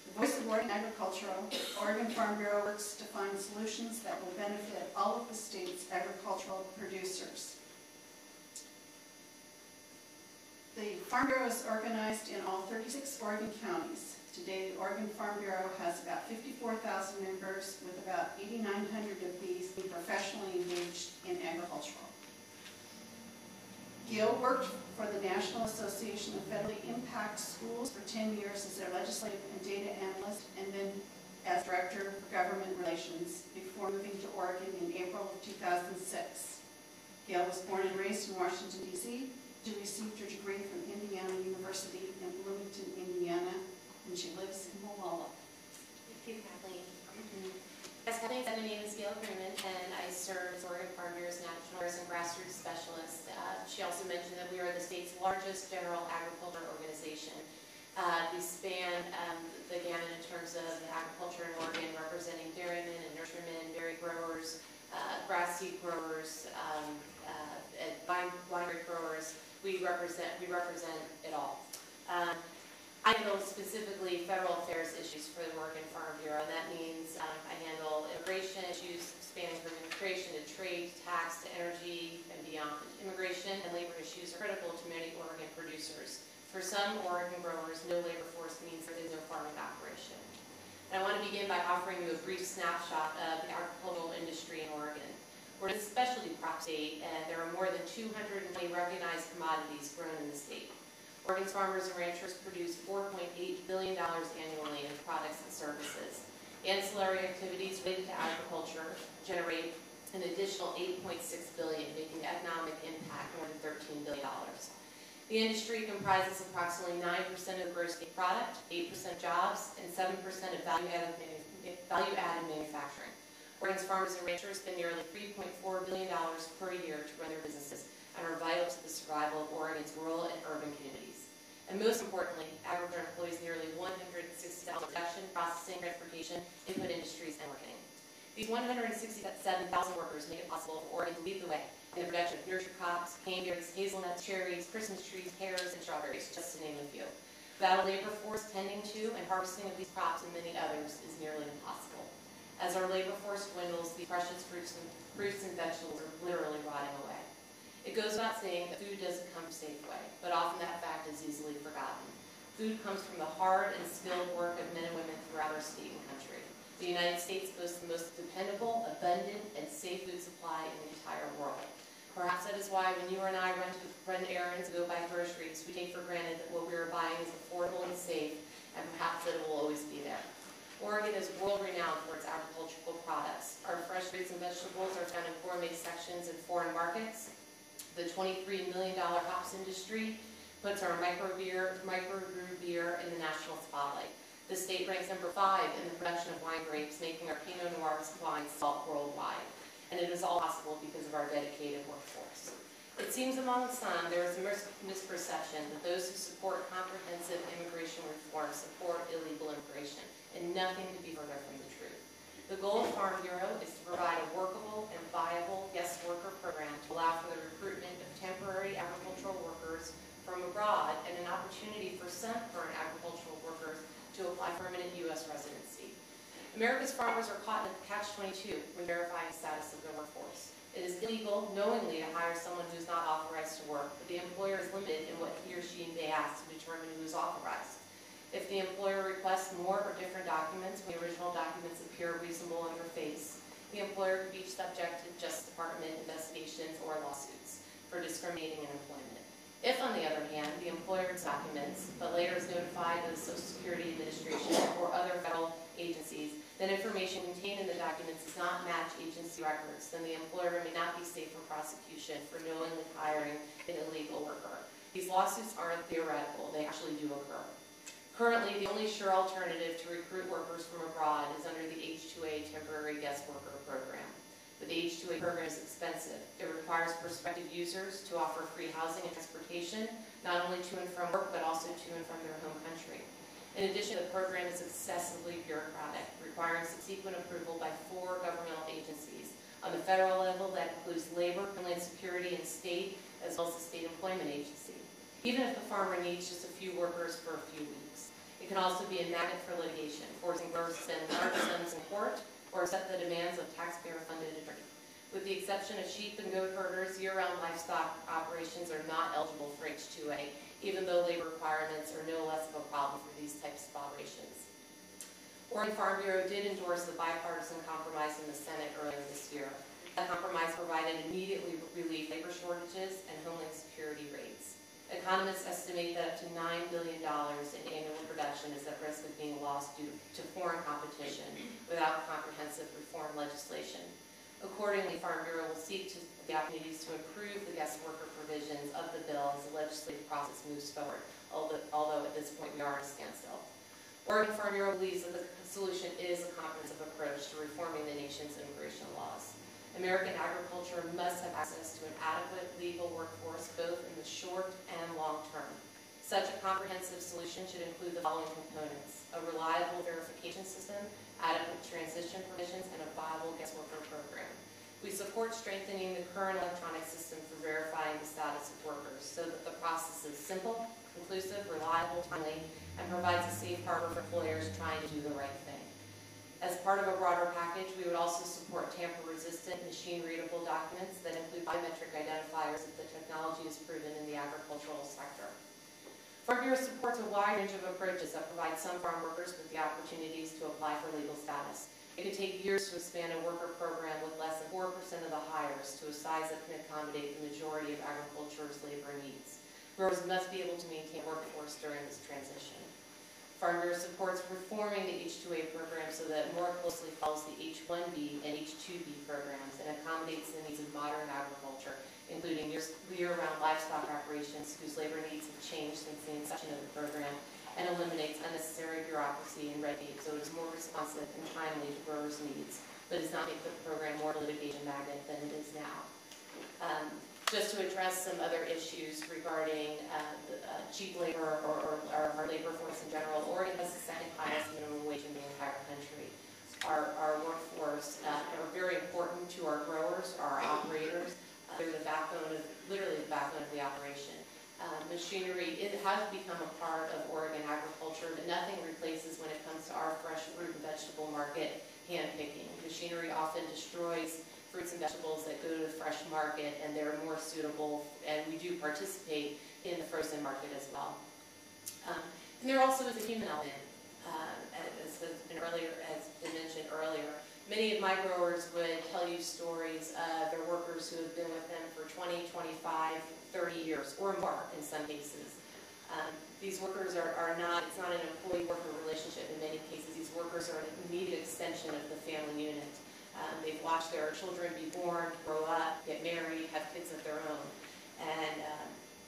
The voice of Oregon Agricultural, Oregon Farm Bureau works to find solutions that will benefit all of the state's agricultural producers. The Farm Bureau is organized in all 36 Oregon counties. Today, the Oregon Farm Bureau has about 54,000 members, with about 8,900 of these being professionally engaged in agricultural. Gil worked for the National Association of Federally Impact Schools for 10 years as their legislative and data analyst, and then as Director of Government Relations before moving to Oregon in April of 2006. Gil was born and raised in Washington, D.C. She received her degree from Indiana University in Bloomington, Indiana, and she lives in Molalla. Thank you, Kathleen. As Kathleen said, my name is Gail Freeman, and I serve as Oregon Farm Bureau's National and Grassroots Specialist. She also mentioned that we are the state's largest general agriculture organization. We span the gamut in terms of agriculture in Oregon, representing dairymen and nurserymen, dairy growers, grass seed growers, winery growers. We represent it all. I handle specifically federal affairs issues for the Oregon Farm Bureau, and that means I handle immigration issues spanning from immigration to trade, tax, to energy, and beyond. Immigration and labor issues are critical to many Oregon producers. For some Oregon growers, no labor force means there is no farming operation. And I want to begin by offering you a brief snapshot of the agricultural industry in Oregon. We're a specialty crop state, and there are more than 220 recognized commodities grown in the state. Oregon's farmers and ranchers produce $4.8 billion annually in products and services. Ancillary activities related to agriculture generate an additional $8.6 billion, making the economic impact more than $13 billion. The industry comprises approximately 9% of gross state product, 8% jobs, and 7% of value-added manufacturing. Oregon's farmers and ranchers spend nearly $3.4 billion per year to run their businesses and are vital to the survival of Oregon's rural and urban communities. And most importantly, agriculture employs nearly 160,000 production, processing, transportation, input industries, and marketing. These 167,000 workers make it possible for Oregon to lead the way in the production of nursery crops, caneberries, hazelnuts, cherries, Christmas trees, pears, and strawberries, just to name a few. Without a labor force tending to and harvesting of these crops and many others is nearly impossible. As our labor force dwindles, these precious fruits and vegetables are literally rotting away. It goes without saying that food doesn't come Safeway, but often that fact is easily forgotten. Food comes from the hard and skilled work of men and women throughout our state and country. The United States boasts the most dependable, abundant, and safe food supply in the entire world. Perhaps that is why when you and I run errands and go buy groceries, we take for granted that what we are buying is affordable and safe, and perhaps that it will always be there. Oregon is world-renowned for its agricultural products. Our fresh fruits and vegetables are found in gourmet sections in foreign markets. The $23 million hops industry puts our microbrew beer in the national spotlight. The state ranks number 5 in the production of wine grapes, making our Pinot Noir wine sought worldwide. And it is all possible because of our dedicated workforce. It seems among some there is a misperception that those who support comprehensive immigration reform support illegal immigration, and nothing could be further from the truth. The goal of Farm Bureau is to provide a workable and viable guest worker program to allow for the recruitment of temporary agricultural workers from abroad and an opportunity for some current agricultural workers to apply for permanent U.S. residency. America's farmers are caught in a catch-22 when verifying the status of their workforce. It is illegal knowingly to hire someone who is not authorized to work, but the employer is limited in what he or she may ask to determine who is authorized. If the employer requests more or different documents when the original documents appear reasonable on their face, the employer could be subject to Justice Department investigations or lawsuits for discriminating in employment. If, on the other hand, the employer documents, but later is notified of the Social Security Administration or other federal agencies, then information contained in the documents does not match agency records, then the employer may not be safe from prosecution for knowingly hiring an illegal worker. These lawsuits aren't theoretical, they actually do occur. Currently, the only sure alternative to recruit workers from abroad is under the H-2A Temporary Guest Worker Program. But the H-2A program is expensive. It requires prospective users to offer free housing and transportation, not only to and from work, but also to and from their home country. In addition, the program is excessively bureaucratic, requiring subsequent approval by 4 governmental agencies. On the federal level, that includes Labor, Homeland Security, and state, as well as the State Employment Agency. Even if the farmer needs just a few workers for a few weeks. It can also be a magnet for litigation, forcing growers to spend large sums in court or accept the demands of taxpayer-funded attorneys. With the exception of sheep and goat herders, year-round livestock operations are not eligible for H-2A, even though labor requirements are no less of a problem for these types of operations. Oregon Farm Bureau did endorse the bipartisan compromise in the Senate earlier this year. That compromise provided immediately relief labor shortages and homeland security rates. Economists estimate that up to $9 billion in annual production is at risk of being lost due to foreign competition without comprehensive reform legislation. Accordingly, Farm Bureau will seek the opportunities to improve the guest worker provisions of the bill as the legislative process moves forward, although at this point we are at a standstill. Oregon Farm Bureau believes that the solution is a comprehensive approach to reforming the nation's immigration laws. American agriculture must have access to an adequate legal workforce both in the short and long term. Such a comprehensive solution should include the following components: a reliable verification system, adequate transition provisions, and a viable guest worker program. We support strengthening the current electronic system for verifying the status of workers so that the process is simple, inclusive, reliable, timely, and provides a safe harbor for employers trying to do the right thing. As part of a broader package, we would also support tamper-resistant, machine-readable documents that include biometric identifiers if the technology is proven in the agricultural sector. Farm Bureau supports a wide range of approaches that provide some farm workers with the opportunities to apply for legal status. It could take years to expand a worker program with less than 4% of the hires to a size that can accommodate the majority of agriculture's labor needs. Growers must be able to maintain a workforce during this transition. Farm Bureau supports reforming the H-2A program so that it more closely follows the H-1B and H-2B programs and accommodates the needs of modern agriculture, including year-round livestock operations whose labor needs have changed since the inception of the program, and eliminates unnecessary bureaucracy and red tape so it is more responsive and timely to growers' needs, but does not make the program more litigation magnet than it is now. Just to address some other issues regarding cheap labor or our labor force in general, Oregon has the second highest minimum wage in the entire country. Our workforce are very important to our growers, our operators. They're the backbone of, literally the backbone of the operation. Machinery, it has become a part of Oregon agriculture, but nothing replaces when it comes to our fresh fruit and vegetable market hand picking. Machinery often destroys fruits and vegetables that go to the fresh market, and they're more suitable, and we do participate in the frozen market as well. And there also is a human element, as has been mentioned earlier. Many of my growers would tell you stories of their workers who have been with them for 20, 25, 30 years, or more in some cases. These workers are not, it's not an employee-worker relationship in many cases. These workers are an immediate extension of the family unit. They've watched their children be born, grow up, get married, have kids of their own,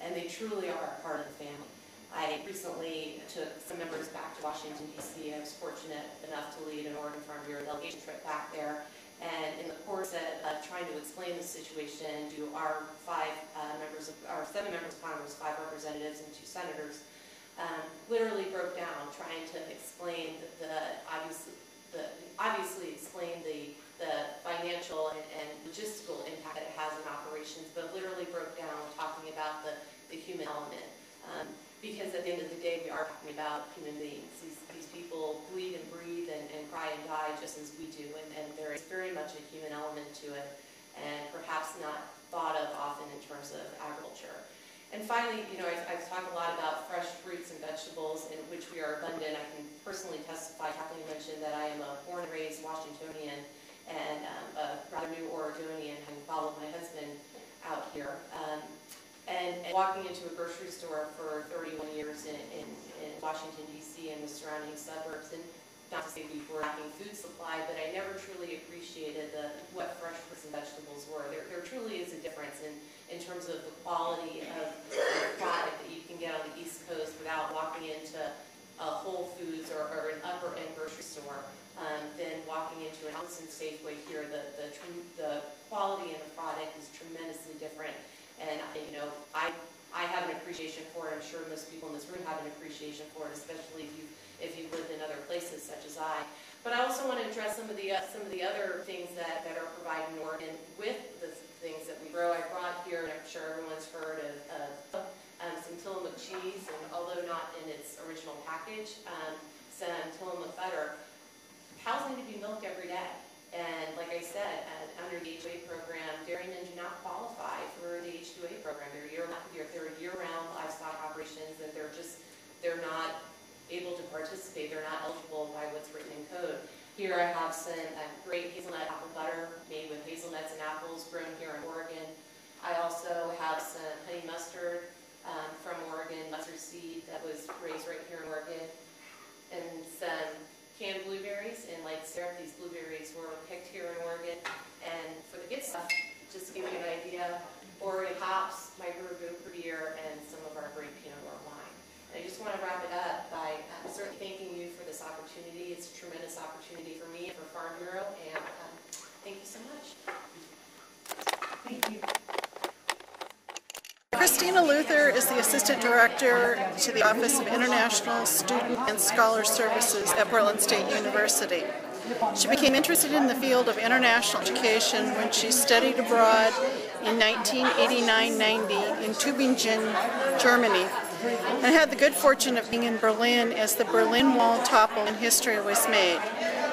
and they truly are a part of the family. I recently took some members back to Washington, D.C. I was fortunate enough to lead an Oregon Farm Bureau delegation trip back there, and in the course of trying to explain the situation to our 7 members of Congress, 5 representatives and 2 senators, literally broke down trying to explain obviously explain the financial and logistical impact that it has on operations, but literally broke down talking about the human element. Because at the end of the day, we are talking about human beings. These people bleed and breathe and cry and die just as we do, and there is very much a human element to it, and perhaps not thought of often in terms of agriculture. And finally, I've talked a lot about fresh fruits and vegetables, in which we are abundant. I can personally testify. Kathleen mentioned that I am a born and raised Washingtonian and a rather new Oregonian, having followed my husband out here. And walking into a grocery store for 31 years in Washington, D.C. and the surrounding suburbs, and not to say we were lacking food supply, but I never truly appreciated what fresh fruits and vegetables were. There truly is a difference in terms of the quality of the product that you can get on the East Coast without walking into a Whole Foods or an upper-end grocery store than walking into an Albertsons Safeway here. The quality of the product is tremendously different. And I have an appreciation for it. I'm sure most people in this room have an appreciation for it, especially if you've lived in other places such as I. But I also want to address some of the other things that are provided in Oregon with the things that we grow. I brought here, and I'm sure everyone's heard of some Tillamook cheese, and although not in its original package, some Tillamook butter. Cows need to be milked every day. And like I said, under the H2A program, dairymen do not qualify for the H2A program. They're year-round livestock operations that they're not able to participate. They're not eligible by what's written in code. Here I have some great hazelnut apple butter made with hazelnuts and apples grown here in Oregon. I also have some honey mustard from Oregon, mustard seed that was raised right here in Oregon, and some canned blueberries in light syrup. These blueberries were picked here in Oregon. And for the good stuff, just to give you an idea, Oregon hops, microbrew beer, and some of our great Pinot Noir wine. I just want to wrap it up by certainly thanking you for this opportunity. It's a tremendous opportunity for me and for Farm Bureau, and thank you so much. Thank you. Christina Luther is the Assistant Director to the Office of International Student and Scholar Services at Portland State University. She became interested in the field of international education when she studied abroad in 1989-90 in Tübingen, Germany, and had the good fortune of being in Berlin as the Berlin Wall toppled and history was made.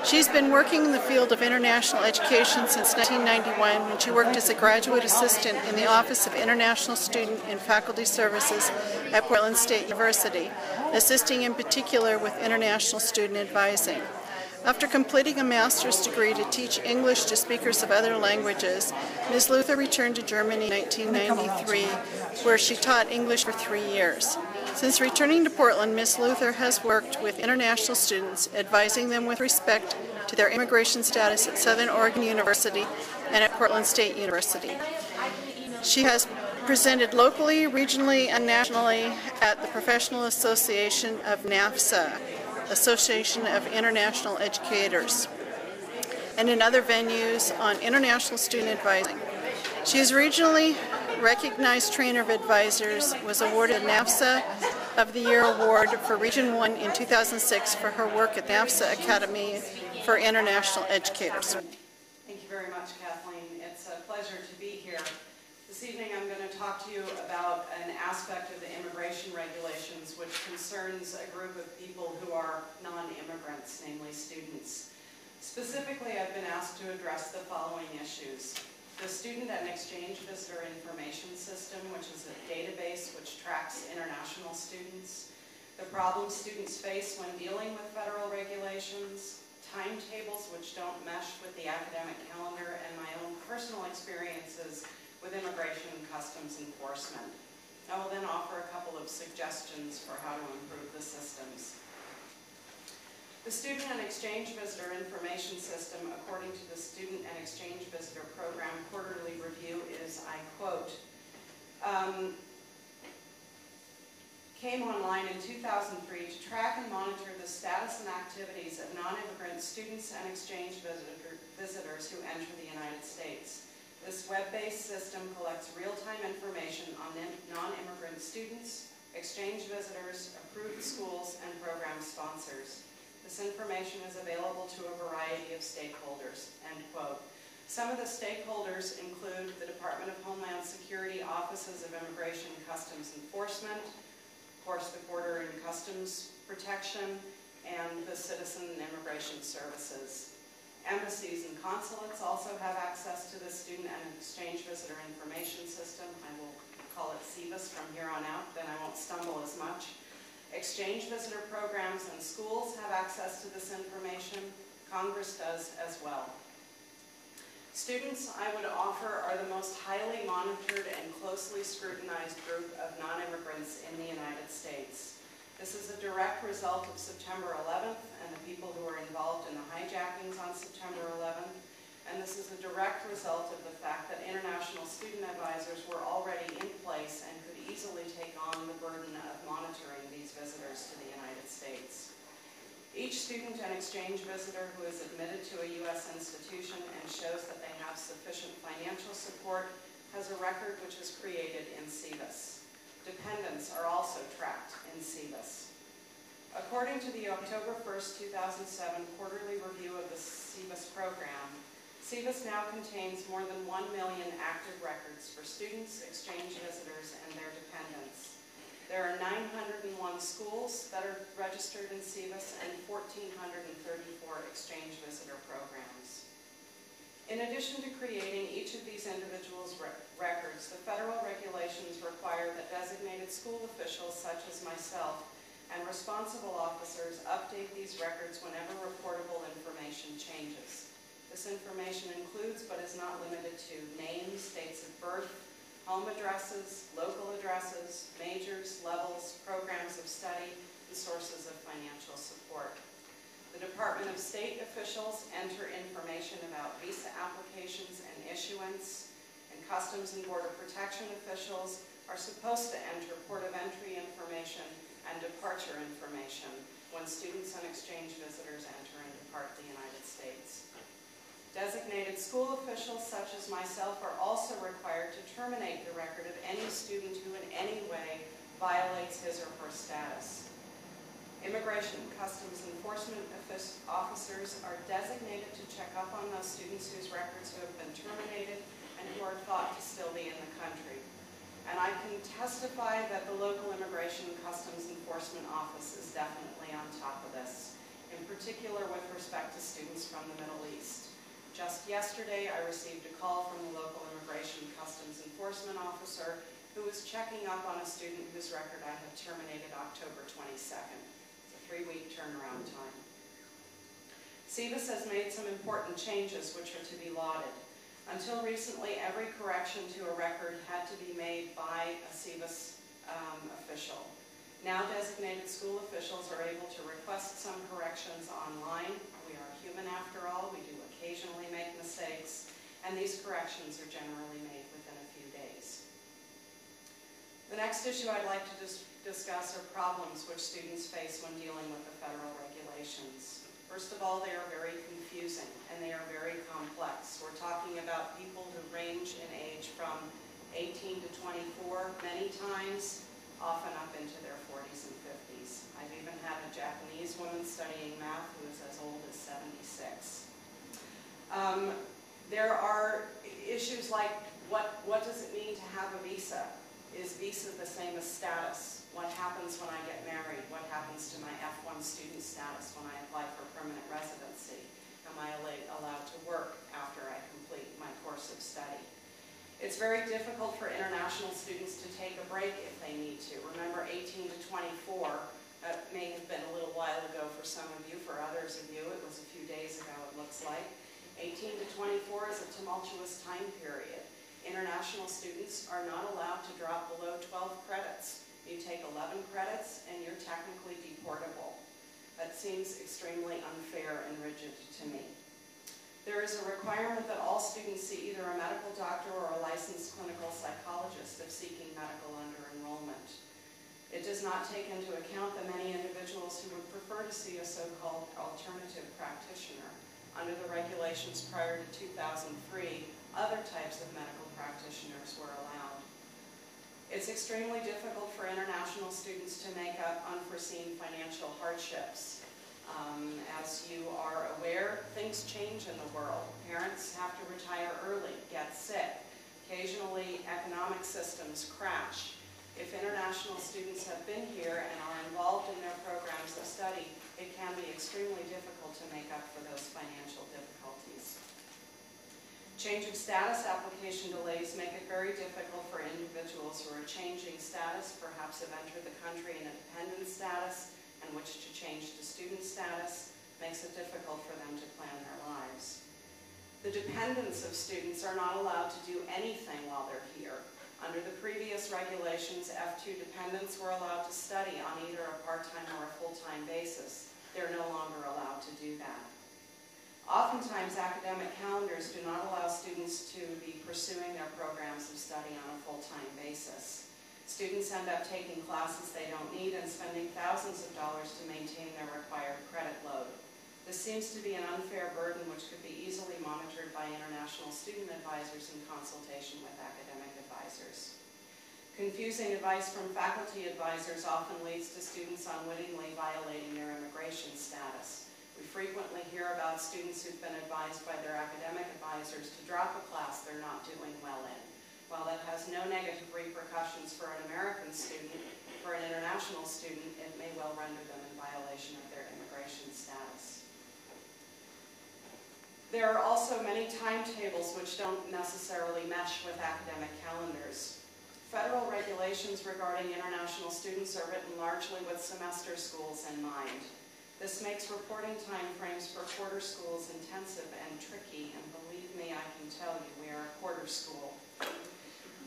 She's been working in the field of international education since 1991 when she worked as a graduate assistant in the Office of International Student and Faculty Services at Portland State University, assisting in particular with international student advising. After completing a master's degree to teach English to speakers of other languages, Ms. Luther returned to Germany in 1993, where she taught English for 3 years. Since returning to Portland, Ms. Luther has worked with international students, advising them with respect to their immigration status at Southern Oregon University and at Portland State University. She has presented locally, regionally, and nationally at the Professional Association of NAFSA, Association of International Educators, and in other venues on international student advising. She is regionally recognized trainer of advisors, was awarded a NAFSA of the Year Award for Region 1 in 2006 for her work at NAFSA Academy for International Educators. Thank you very much, Kathleen. It's a pleasure to be here. This evening I'm going to talk to you about an aspect of the immigration regulations which concerns a group of people who are non-immigrants, namely students. Specifically, I've been asked to address the following issues. The Student and Exchange Visitor Information System, which is a database which tracks international students, the problems students face when dealing with federal regulations, timetables which don't mesh with the academic calendar, and my own personal experiences with immigration and customs enforcement. I will then offer a couple of suggestions for how to improve the systems. The Student and Exchange Visitor Information System, according to the Student and Exchange Visitor Program Quarterly Review, is, I quote, came online in 2003 to track and monitor the status and activities of non-immigrant students and exchange visitors who enter the United States. This web-based system collects real-time information on non-immigrant students, exchange visitors, approved schools, and program sponsors. This information is available to a variety of stakeholders, end quote. Some of the stakeholders include the Department of Homeland Security Offices of Immigration and Customs Enforcement, of course the Border and Customs Protection, and the Citizen and Immigration Services. Embassies and consulates also have access to the Student and Exchange Visitor Information System. I will call it SEVIS from here on out, then I won't stumble as much. Exchange visitor programs and schools have access to this information. Congress does as well. Students, I would offer, are the most highly monitored and closely scrutinized group of non-immigrants in the United States. This is a direct result of September 11th and the people who were involved in the hijackings on September 11th. And this is a direct result of the fact that international student advisors were already in place and could easily take on the burden of monitoring these visitors to the United States. Each student and exchange visitor who is admitted to a U.S. institution and shows that they have sufficient financial support has a record which is created in SEVIS. Dependents According to the October 1st, 2007 quarterly review of the SEVIS program, SEVIS now contains more than 1 million active records for students, exchange visitors, and their dependents. There are 901 schools that are registered in SEVIS and 1,434 exchange visitor programs. In addition to creating each of these individuals' records, the federal regulations require that designated school officials such as myself and responsible officers update these records whenever reportable information changes. This information includes, but is not limited to, names, dates of birth, home addresses, local addresses, majors, levels, programs of study, and sources of financial support. The Department of State officials enter information about visa applications and issuance, and Customs and Border Protection officials are supposed to enter port of entry information and departure information when students and exchange visitors enter and depart the United States. Designated school officials such as myself are also required to terminate the record of any student who in any way violates his or her status. Immigration and Customs Enforcement officers are designated to check up on those students whose records have been terminated and who are thought to still be in the country. And I can testify that the local Immigration and Customs Enforcement Office is definitely on top of this, in particular with respect to students from the Middle East. Just yesterday, I received a call from the local Immigration and Customs Enforcement officer who was checking up on a student whose record I had terminated October 22nd. It's a 3-week turnaround time. SEVIS has made some important changes which are to be lauded. Until recently, every correction to a record had to be made by a SEVIS official. Now designated school officials are able to request some corrections online. We are human after all. We do occasionally make mistakes, and these corrections are generally made within a few days. The next issue I'd like to discuss are problems which students face when dealing with the federal regulations. First of all, they are very confusing and they are very complex. We're talking about people who range in age from 18 to 24 many times, often up into their 40s and 50s. I've even had a Japanese woman studying math who is as old as 76. There are issues like what does it mean to have a visa? Is visa the same as status? What happens when I get married? What happens to my F1 student status when I apply for permanent residency? Am I allowed to work after I complete my course of study? It's very difficult for international students to take a break if they need to. Remember, 18 to 24, that may have been a little while ago for some of you. For others of you, it was a few days ago, it looks like. 18 to 24 is a tumultuous time period. International students are not allowed to drop below 12 credits. You take 11 credits and you're technically deportable. That seems extremely unfair and rigid to me. There is a requirement that all students see either a medical doctor or a licensed clinical psychologist if seeking medical under-enrollment. It does not take into account the many individuals who would prefer to see a so-called alternative practitioner. Under the regulations prior to 2003, other types of medical practitioners were allowed. It's extremely difficult for international students to make up unforeseen financial hardships. As you are aware, things change in the world. Parents have to retire early, get sick. Occasionally, economic systems crash. If international students have been here and are involved in their programs of study, it can be extremely difficult to make up for those financial difficulties. Change of status application delays make it very difficult for individuals who are changing status, perhaps have entered the country in a dependent status and wish to change to student status, makes it difficult for them to plan their lives. The dependents of students are not allowed to do anything while they're here. Under the previous regulations, F2 dependents were allowed to study on either a part-time or a full-time basis. They're no longer allowed to do that. Oftentimes, academic calendars do not allow students to be pursuing their programs of study on a full-time basis. Students end up taking classes they don't need and spending thousands of dollars to maintain their required credit load. This seems to be an unfair burden which could be easily monitored by international student advisors in consultation with academic advisors. Confusing advice from faculty advisors often leads to students unwittingly violating their immigration status. We frequently hear about students who've been advised by their academic advisors to drop a class they're not doing well in. While that has no negative repercussions for an American student, for an international student, it may well render them in violation of their immigration status. There are also many timetables which don't necessarily mesh with academic calendars. Federal regulations regarding international students are written largely with semester schools in mind. This makes reporting timeframes for quarter schools intensive and tricky, and believe me, I can tell you, we are a quarter school.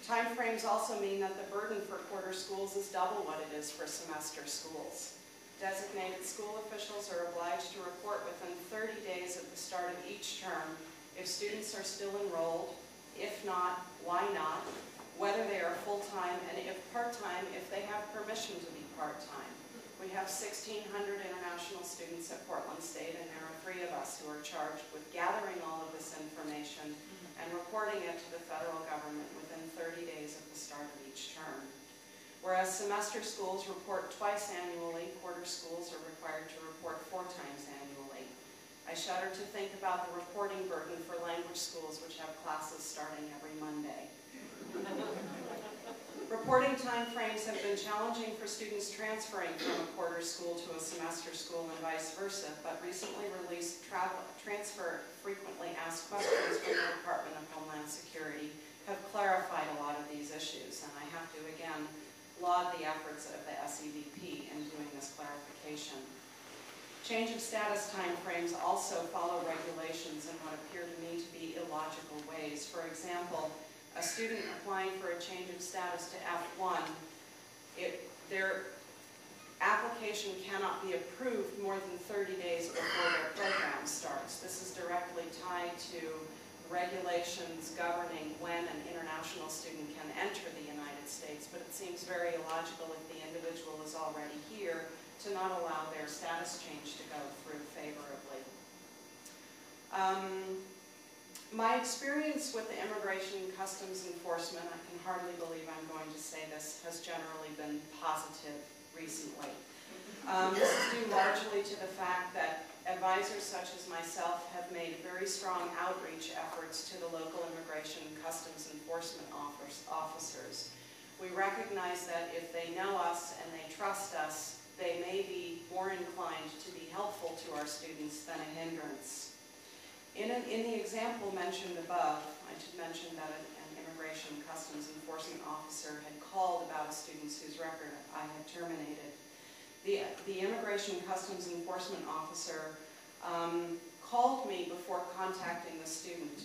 Timeframes also mean that the burden for quarter schools is double what it is for semester schools. Designated school officials are obliged to report within 30 days at the start of each term if students are still enrolled, if not, why not, whether they are full-time, and if part-time, if they have permission to be part-time. We have 1,600 international students at Portland State, and there are 3 of us who are charged with gathering all of this information and reporting it to the federal government within 30 days of the start of each term. Whereas semester schools report twice annually, quarter schools are required to report 4 times annually. I shudder to think about the reporting burden for language schools which have classes starting every Monday. Reporting timeframes have been challenging for students transferring from a quarter school to a semester school and vice versa, but recently released transfer frequently asked questions from the Department of Homeland Security have clarified a lot of these issues, and I have to again laud the efforts of the SEVP in doing this clarification. Change of status timeframes also follow regulations in what appear to me to be illogical ways. For example, a student applying for a change of status to F1, their application cannot be approved more than 30 days before their program starts. This is directly tied to regulations governing when an international student can enter the United States, but it seems very illogical if the individual is already here to not allow their status change to go through favorably. My experience with the Immigration Customs Enforcement, I can hardly believe I'm going to say this, has generally been positive recently. This is due largely to the fact that advisors such as myself have made very strong outreach efforts to the local Immigration Customs Enforcement officers. We recognize that if they know us and they trust us, they may be more inclined to be helpful to our students than a hindrance. In the example mentioned above, I should mention that an Immigration Customs Enforcement officer had called about a student whose record I had terminated. The Immigration Customs Enforcement officer called me before contacting the student.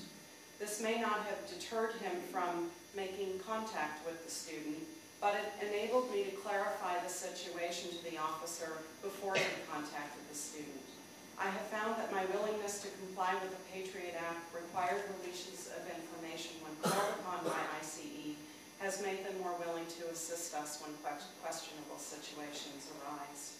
This may not have deterred him from making contact with the student, but it enabled me to clarify the situation to the officer before he contacted the student. I have found that my willingness to comply with the Patriot Act required releases of information when called upon by ICE has made them more willing to assist us when questionable situations arise.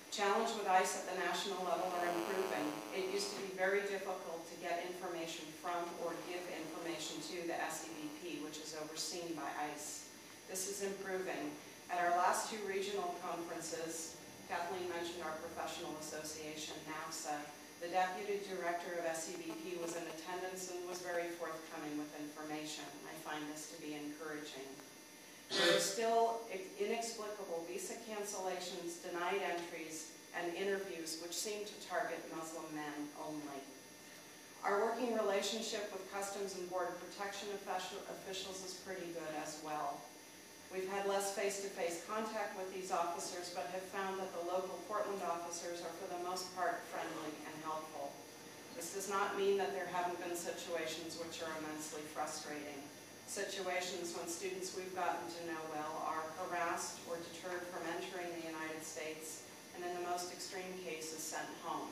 Challenge with ICE at the national level are improving. It used to be very difficult to get information from or give information to the SEVP, which is overseen by ICE. This is improving. At our last 2 regional conferences, Kathleen mentioned our professional association, NAFSA. The deputy director of SEVP was in attendance and was very forthcoming with information. I find this to be encouraging. There are still inexplicable visa cancellations, denied entries, and interviews which seem to target Muslim men only. Our working relationship with Customs and Border Protection officials is pretty good as well. We've had less face-to-face contact with these officers, but have found that the local Portland officers are for the most part friendly and helpful. This does not mean that there haven't been situations which are immensely frustrating. Situations when students we've gotten to know well are harassed or deterred from entering the United States, and in the most extreme cases sent home.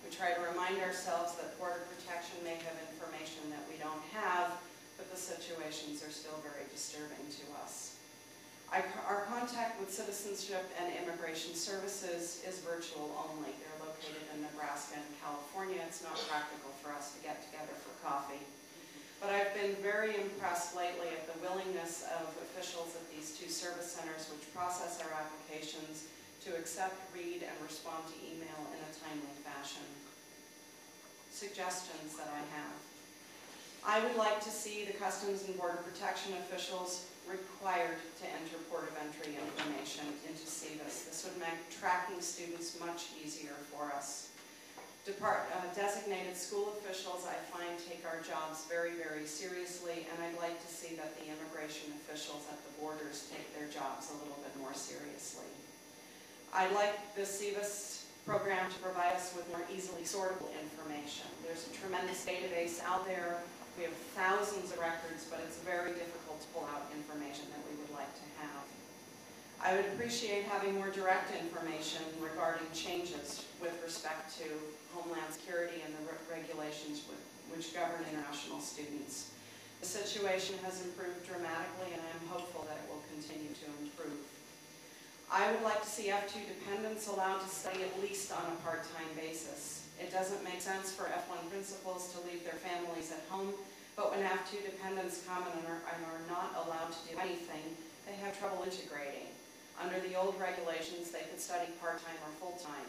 We try to remind ourselves that Border Protection may have information that we don't have, but the situations are still very disturbing to us. Our contact with Citizenship and Immigration Services is virtual only. They're located in Nebraska and California. It's not practical for us to get together for coffee. but I've been very impressed lately at the willingness of officials at these two service centers which process our applications to accept, read, and respond to email in a timely fashion. Suggestions that I have. I would like to see the Customs and Border Protection officials required to enter port of entry information into SEVIS. This would make tracking students much easier for us. Designated school officials, I find, take our jobs very, very seriously, and I'd like to see that the immigration officials at the borders take their jobs a little bit more seriously. I'd like the SEVIS program to provide us with more easily sortable information. There's a tremendous database out there. We have thousands of records, but it's very difficult to pull out information that we would like to have. I would appreciate having more direct information regarding changes with respect to Homeland Security and the regulations which govern international students. The situation has improved dramatically, and I'm hopeful that it will continue to improve. I would like to see F2 dependents allowed to study at least on a part-time basis. It doesn't make sense for F1 principals to leave their families at home, but when F2 dependents come and are not allowed to do anything, they have trouble integrating. Under the old regulations, they could study part-time or full-time,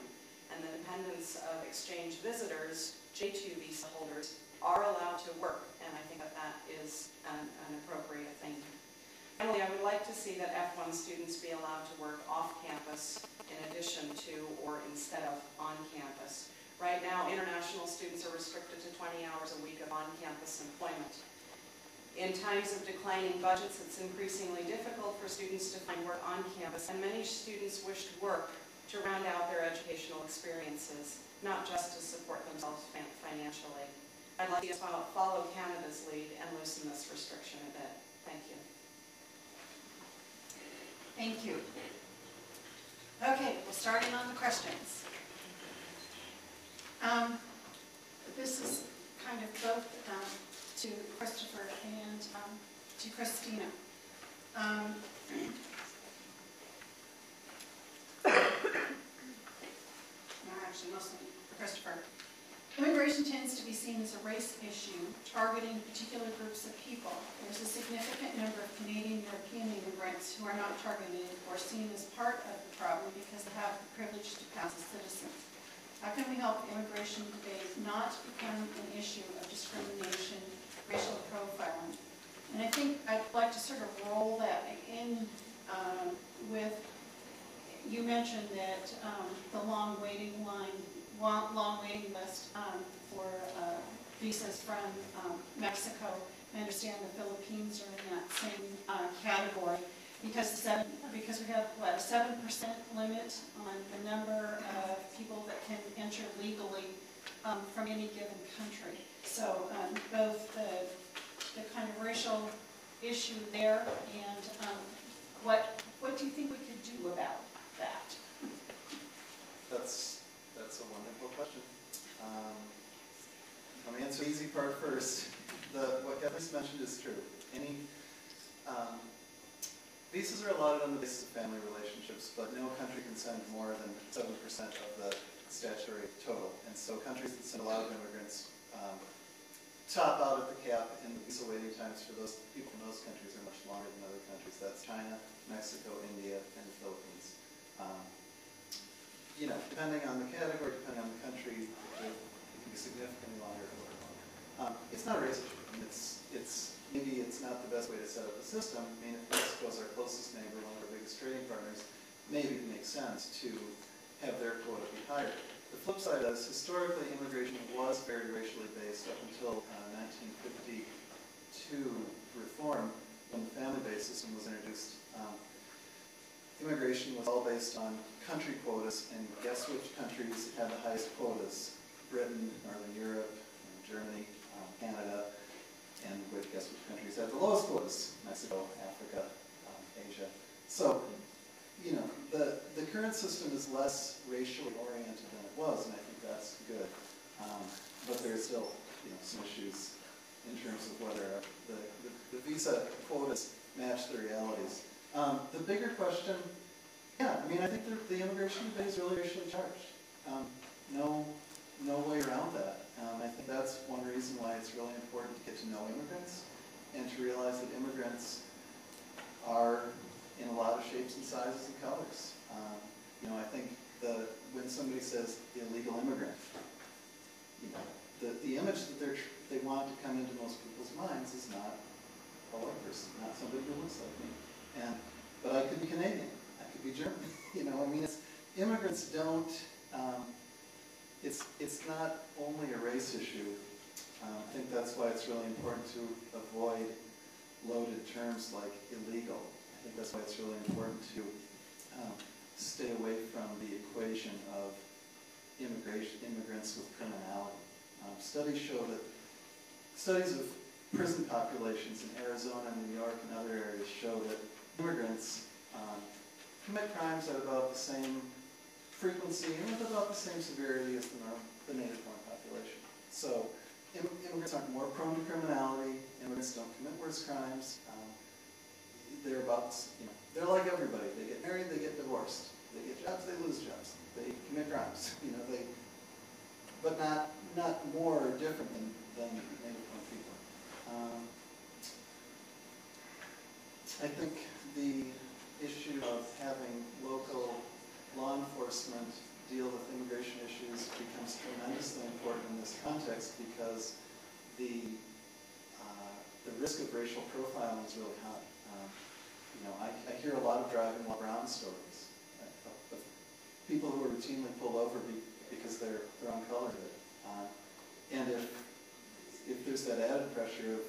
and the dependents of exchange visitors, J2 visa holders, are allowed to work, and I think that that is an appropriate thing. Finally, I would like to see that F1 students be allowed to work off campus in addition to or instead of on campus. Right now, international students are restricted to 20 hours a week of on-campus employment. In times of declining budgets, it's increasingly difficult for students to find work on campus, and many students wish to work to round out their educational experiences, not just to support themselves financially. I'd like to see us follow Canada's lead and loosen this restriction a bit. Thank you. Thank you. Okay, well, starting on the questions. This is kind of both to Christopher and to Christina. Actually, mostly for Christopher. Immigration tends to be seen as a race issue, targeting particular groups of people. There's a significant number of Canadian European immigrants who are not targeted or seen as part of the problem because they have the privilege to pass as citizens. How can we help the immigration debate not become an issue of discrimination, racial profiling? And I think I'd like to sort of roll that in with, you mentioned that the long waiting list for visas from Mexico. I understand the Philippines are in that same category because we have what, a 7% limit on the number of people that can enter legally from any given country. So both the kind of racial issue there and what do you think we could do about that? That's a wonderful question. Let me answer the easy part first. What Kathleen's mentioned is true. Visas are allotted on the basis of family relationships, but no country can send more than 7% of the statutory total. And so countries that send a lot of immigrants top out at the cap, and the visa waiting times for those people from those countries are much longer than other countries. That's China, Mexico, India, and the Philippines. Depending on the category, depending on the country, it can be significantly longer or longer. It's not a race issue. I mean, maybe it's not the best way to set up the system. I mean, if Mexico is our closest neighbor, one of our biggest trading partners, maybe it makes sense to have their quota be higher. The flip side is, historically, immigration was very racially based up until 1952 reform, when the family-based system was introduced. Immigration was all based on country quotas, and guess which countries had the highest quotas? Britain, Northern Europe, Germany, Canada, and guess which countries had the lowest quotas? Mexico, Africa, Asia. So, the current system is less racially oriented than it was, and I think that's good. But there's still, some issues in terms of whether the visa quotas match the realities. The bigger question, I think the immigration debate is really racially charged. No no way around that. I think that's one reason why it's really important to get to know immigrants and to realize that immigrants are in a lot of shapes and sizes and colors. I think when somebody says illegal immigrant, the image that they want to come into most people's minds is not a white person, not somebody who looks like me. But I could be Canadian, I could be German. Immigrants don't. It's not only a race issue. I think that's why it's really important to avoid loaded terms like illegal. I think that's why it's really important to stay away from the equation of immigrants with criminality. Studies of prison populations in Arizona, New York, and other areas show that immigrants commit crimes at about the same frequency and with about the same severity as the native-born population. So immigrants are more prone to criminality. Immigrants don't commit worse crimes. They're they're like everybody. They get married, they get divorced. They get jobs, they lose jobs. They commit crimes. But not more or different than native-born people. I think the issue of having local law enforcement deal with immigration issues becomes tremendously important in this context because the risk of racial profiling is really high. I hear a lot of driving while brown stories of people who are routinely pulled over because they're uncolored. And if there's that added pressure of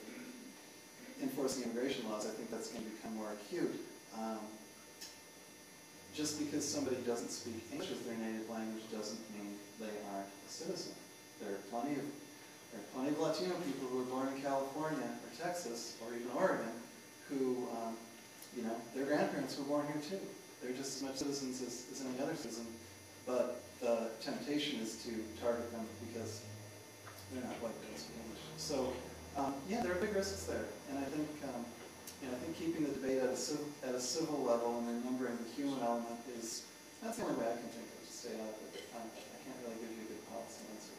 enforcing immigration laws, I think that's going to become more acute. Just because somebody doesn't speak English as their native language doesn't mean they aren't a citizen. There are plenty of Latino people who were born in California or Texas or even Oregon who, their grandparents were born here too. They're just as much citizens as any other citizen, but the temptation is to target them because they're not white, they don't speak English. So, there are big risks there, and I think keeping the debate at a civil level and remembering the human element that's the only way I can think of to stay out of it. I can't really give you a good policy answer.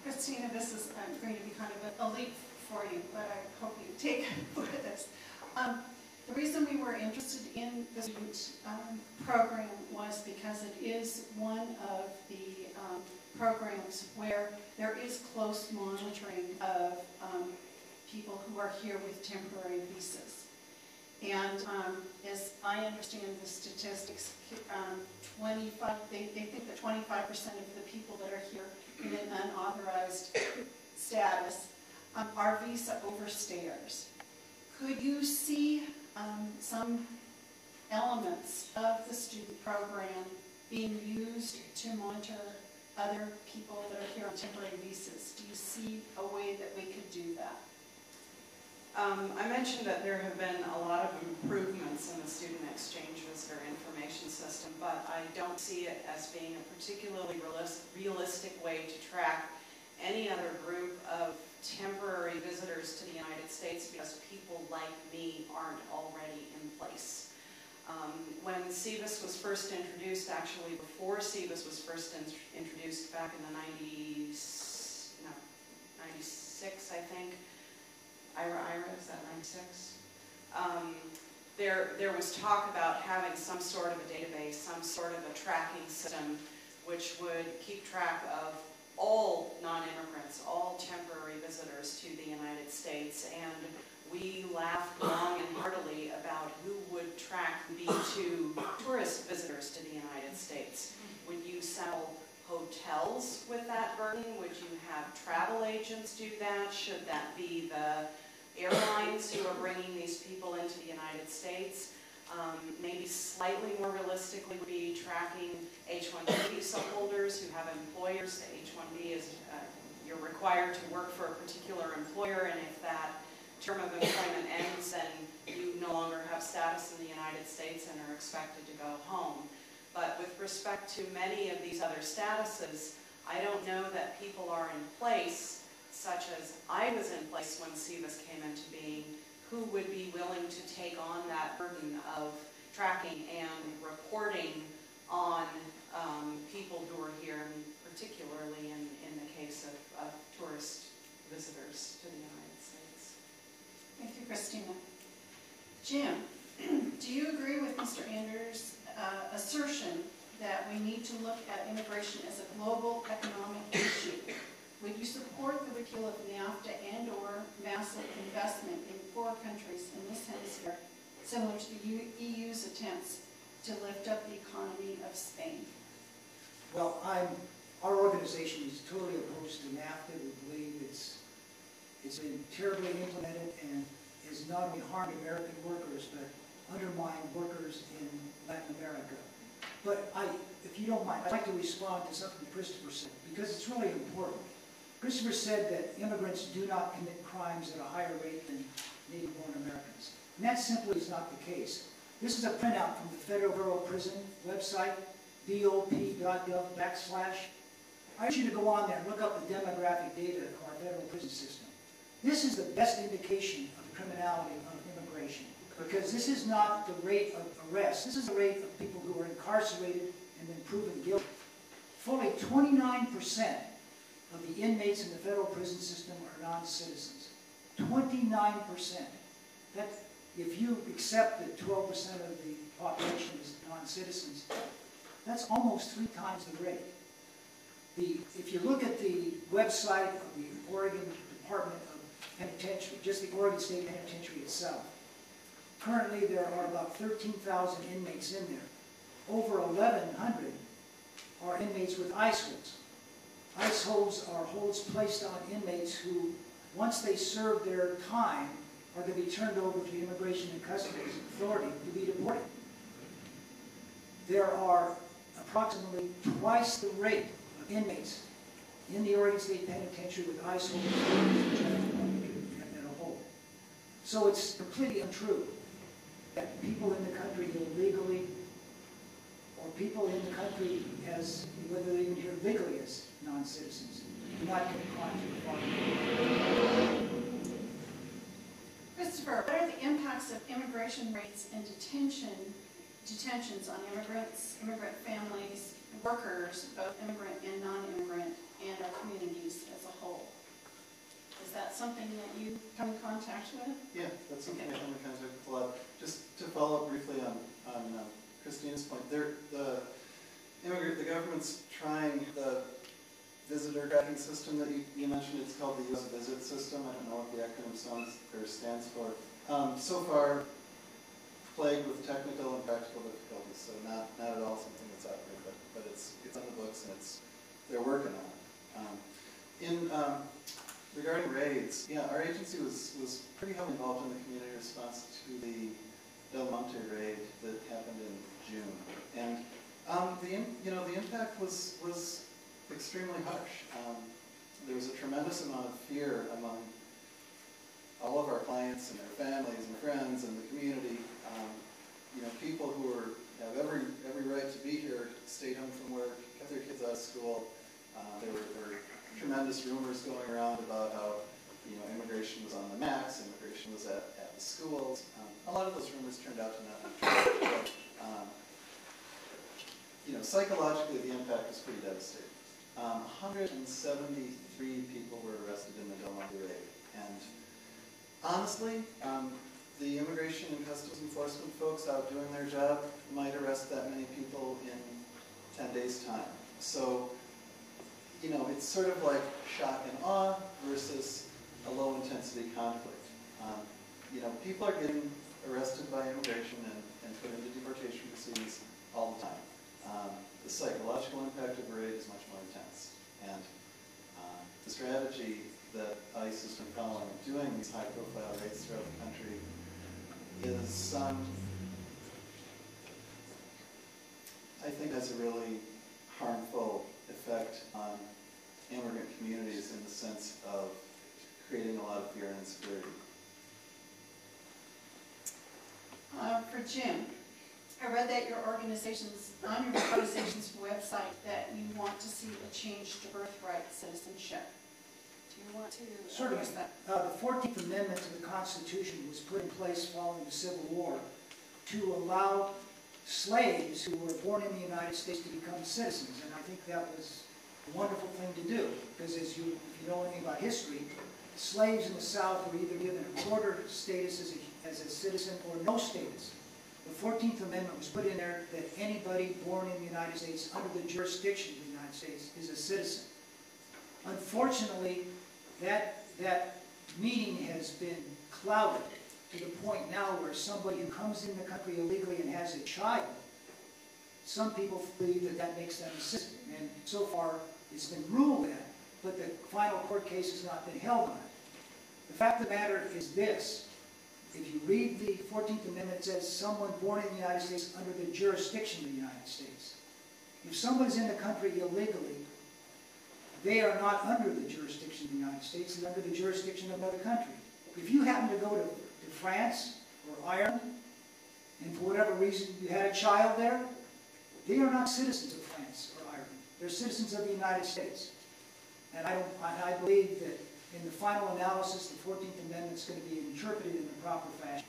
Christina, this is going to be kind of a leap for you, but I hope you take for this. The reason we were interested in the student program was because it is one of the programs where there is close monitoring of people who are here with temporary visas. And as I understand the statistics, they think that 25% of the people that are here in an unauthorized status are visa overstayers. Could you see some elements of the student program being used to monitor other people that are here on temporary visas? Do you see a way that we could do that? I mentioned that there have been a lot of improvements in the student exchange visitor information system, but I don't see it as being a particularly realistic way to track any other group of temporary visitors to the United States because people like me aren't already in place. When SEVIS was first introduced, actually before SEVIS was first introduced back in the 96, I think. Ira, is that 96? There was talk about having some sort of a database, some sort of a tracking system which would keep track of all non-immigrants, all temporary visitors to the United States, and we laughed long and heartily about who would track B2 tourist visitors to the United States. Would you sell hotels with that burden? Would you have travel agents do that? Should that be the airlines who are bringing these people into the United States? Maybe slightly more realistically would be tracking H-1B visa holders who have employers. The H-1B is you're required to work for a particular employer, and if that term of employment ends, then you no longer have status in the United States and are expected to go home. But with respect to many of these other statuses, I don't know that people are in place, such as I was in place when SEVIS came into being, who would be willing to take on that burden of tracking and reporting on people who are here, and particularly in the case of tourist visitors to the United States. Thank you, Christina. Jim, do you agree with Mr. Anders' assertion that we need to look at immigration as a global economic issue? Would you support the repeal of NAFTA and/or massive investment in poor countries in this hemisphere, similar to the EU's attempts to lift up the economy of Spain? Well, our organization is totally opposed to NAFTA. We believe it's been terribly implemented and has not only harmed American workers, but undermined workers in Latin America. But if you don't mind, I'd like to respond to something Christopher said, because it's really important. Christopher said that immigrants do not commit crimes at a higher rate than native-born Americans. And that simply is not the case. This is a printout from the Federal Bureau of Prison website, bop.gov/. I urge you to go on there and look up the demographic data of our federal prison system. This is the best indication of the criminality of immigration, because this is not the rate of arrest. This is the rate of people who are incarcerated and then proven guilty. Fully 29% of the inmates in the federal prison system are non-citizens. 29%. If you accept that 12% of the population is non-citizens, that's almost 3 times the rate. If you look at the website of the Oregon Department of Penitentiary, just the Oregon State Penitentiary itself, currently there are about 13,000 inmates in there. Over 1,100 are inmates with ICE holds. ICE holds are holds placed on inmates who, once they serve their time, are going to be turned over to the Immigration and Customs Authority to be deported. There are approximately twice the rate of inmates in the Oregon State Penitentiary with ICE holds in a whole. So it's completely untrue that people in the country illegally, or people in the country as, whether they even here legally as non-citizens, do not commit crimes in the foreign. Christopher, what are the impacts of immigration rates and detentions on immigrants, immigrant families, workers, both immigrant and non-immigrant, and our communities as a whole? Is that something that you come in contact with? Yeah, that's something I come in contact with a lot. Just to follow up briefly on Christina's point, the government's trying the visitor tracking system that you mentioned. It's called the U.S. Visit System. I don't know what the acronym stands for. So far, plagued with technical and practical difficulties, so not at all something that's out there, but it's on the books and they're working on it. Regarding raids, yeah, our agency was pretty heavily involved in the community response to the Del Monte raid that happened in June, and the impact was extremely harsh. There was a tremendous amount of fear among all of our clients and their families and friends and the community. People who have every right to be here stayed home from work, kept their kids out of school. There were tremendous rumors going around about how immigration was on the max, immigration was at the schools. A lot of those rumors turned out to not be true. But, psychologically, the impact was pretty devastating. 173 people were arrested in the Del Monte raid, and honestly, the Immigration and Customs Enforcement folks out doing their job might arrest that many people in 10 days' time. So, it's sort of like shock and awe versus a low-intensity conflict. People are getting arrested by immigration and put into deportation proceedings all the time. The psychological impact of a raid is much more intense. And the strategy that ICE has been following, doing these high-profile raids throughout the country, is, I think, has a really harmful effect on immigrant communities in the sense of creating a lot of fear and insecurity. For Jim, I read that your organization's website that you want to see a change to birthright citizenship. Do you want to Certainly. address that? The 14th Amendment to the Constitution was put in place following the Civil War to allow slaves who were born in the United States to become citizens, and I think that was a wonderful thing to do, because if you know anything about history, slaves in the South were either given a quarter status as a citizen or no status. The 14th Amendment was put in there that anybody born in the United States under the jurisdiction of the United States is a citizen. Unfortunately, that meaning has been clouded to the point now where somebody who comes in the country illegally and has a child, some people believe that that makes them a citizen. And so far, it's been ruled that, but the final court case has not been held on it. The fact of the matter is this. If you read the 14th Amendment, it says someone born in the United States under the jurisdiction of the United States. If someone's in the country illegally, they are not under the jurisdiction of the United States, they're under the jurisdiction of another country. If you happen to go to France or Ireland, and for whatever reason you had a child there, they are not citizens of France or Ireland. They're citizens of the United States. And I believe that in the final analysis, the 14th Amendment is going to be interpreted in the proper fashion.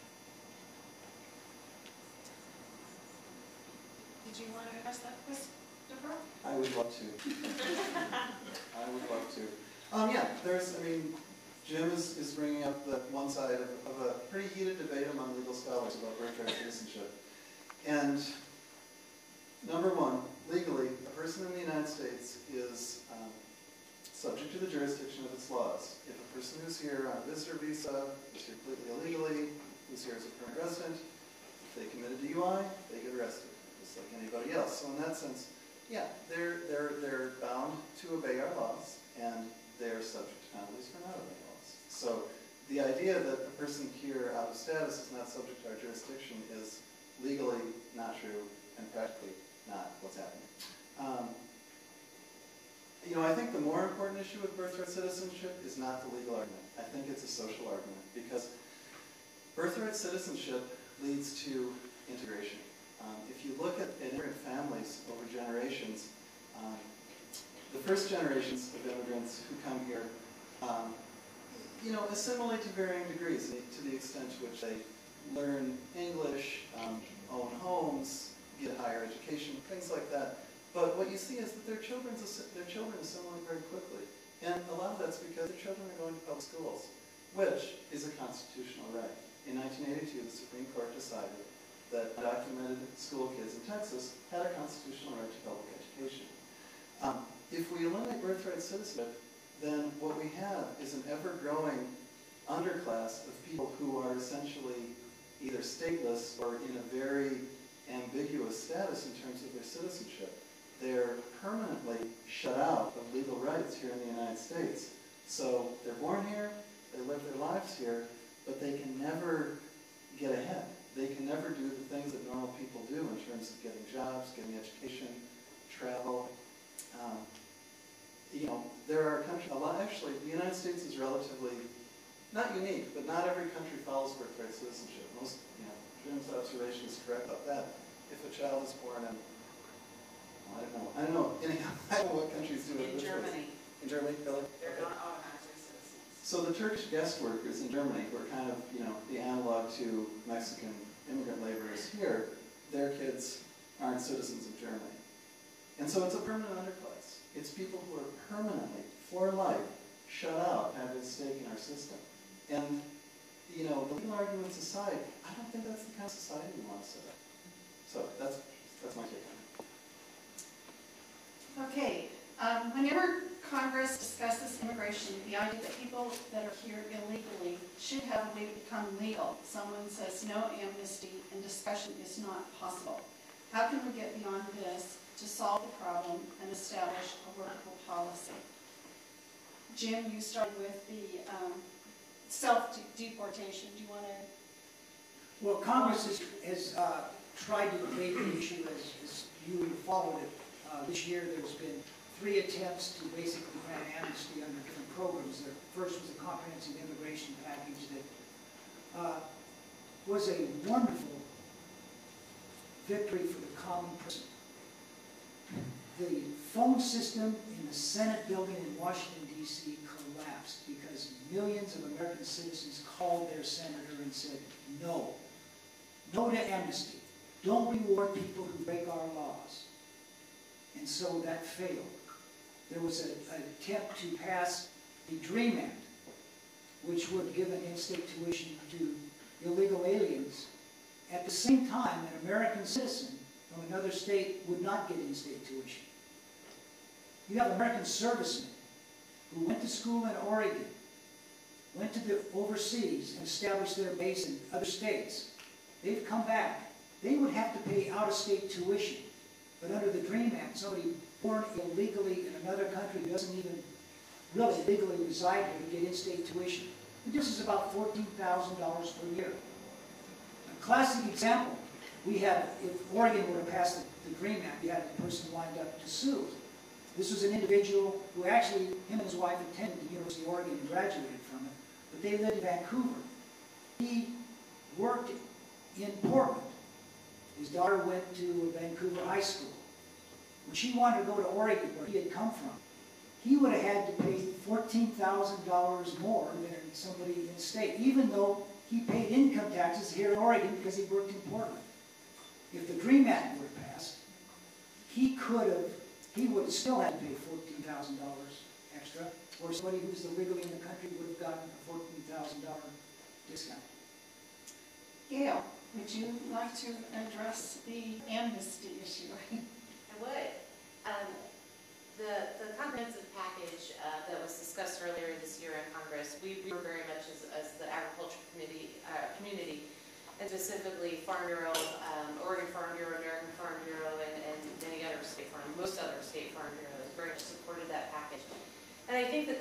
Did you want to address that, Christopher? I would love to. I would love to. Jim is bringing up the one side of a pretty heated debate among legal scholars about birthright citizenship. And number one, legally, a person in the United States is subject to the jurisdiction of its laws. If a person who's here on a visitor visa, who's here completely illegally, who's here as a permanent resident, if they commit a DUI, they get arrested, just like anybody else. So in that sense, yeah, they're bound to obey our laws, and they're subject to penalties for not obeying laws. So the idea that a person here out of status is not subject to our jurisdiction is legally not true and practically not what's happening. I think the more important issue with birthright citizenship is not the legal argument. I think it's a social argument, because birthright citizenship leads to integration. If you look at immigrant families over generations, the first generations of immigrants who come here, assimilate to varying degrees, to the extent to which they learn English, own homes, get higher education, things like that. But what you see is that their children assimilate very quickly. And a lot of that's because their children are going to public schools, which is a constitutional right. In 1982, the Supreme Court decided that undocumented school kids in Texas had a constitutional right to public education. If we eliminate birthright citizenship, then what we have is an ever-growing underclass of people who are essentially either stateless or in a very ambiguous status in terms of their citizenship. They're permanently shut out of legal rights here in the United States. So they're born here, they live their lives here, but they can never get ahead. They can never do the things that normal people do in terms of getting jobs, getting education, travel. There are countries, actually, the United States is relatively, not unique, but not every country follows birthright citizenship. Most, Jim's observation is correct about that. If a child is born in, I don't know, anyhow, I don't know what countries do it. In Germany. In Germany, really? They're not automatically citizens. So the Turkish guest workers in Germany, who are kind of, the analog to Mexican immigrant laborers here, their kids aren't citizens of Germany. And so it's a permanent underclass. It's people who are permanently, for life, shut out, having a stake in our system. And, the legal arguments aside, I don't think that's the kind of society we want to set up. So that's my take on it. Okay. Whenever Congress discusses immigration, the idea that people that are here illegally should have a way to become legal. Someone says no amnesty and discussion is not possible. How can we get beyond this to solve the problem and establish a workable policy? Jim, you started with the self-deportation. Do you want to? Well, Congress has tried to debate the issue as you followed it. This year there's been 3 attempts to basically grant amnesty under different programs. The first was a comprehensive immigration package that was a wonderful victory for the common person. The phone system in the Senate building in Washington, D.C. collapsed because millions of American citizens called their senator and said, no. No to amnesty. don't reward people who break our laws. And so that failed. There was an attempt to pass the DREAM Act, which would give an in-state tuition to illegal aliens. At the same time, an American citizen from another state would not get in-state tuition. You have American servicemen who went to school in Oregon, went to the overseas and established their base in other states. They've come back. They would have to pay out-of-state tuition. But under the DREAM Act, somebody born illegally in another country who doesn't even really legally reside here to get in-state tuition. And this is about $14,000 per year. A classic example, we had, if Oregon were to pass the DREAM Act, we had a person lined up to sue. This was an individual who actually, him and his wife attended the University of Oregon and graduated from it, but they lived in Vancouver. He worked in Portland. His daughter went to Vancouver High School. When she wanted to go to Oregon, where he had come from, he would have had to pay $14,000 more than somebody in state, even though he paid income taxes here in Oregon because he worked in Portland. If the DREAM Act were passed, he would have still had to pay $14,000 extra, or somebody who's illegally in the country would have gotten a $14,000 discount. Gail, would you like to address the amnesty issue? I would. The comprehensive package that was discussed earlier this year in Congress, we were very much as the agriculture community, and specifically Farm Bureau, Oregon Farm Bureau, American Farm Bureau, and many other most other state farm bureaus very much supported that package. And I think the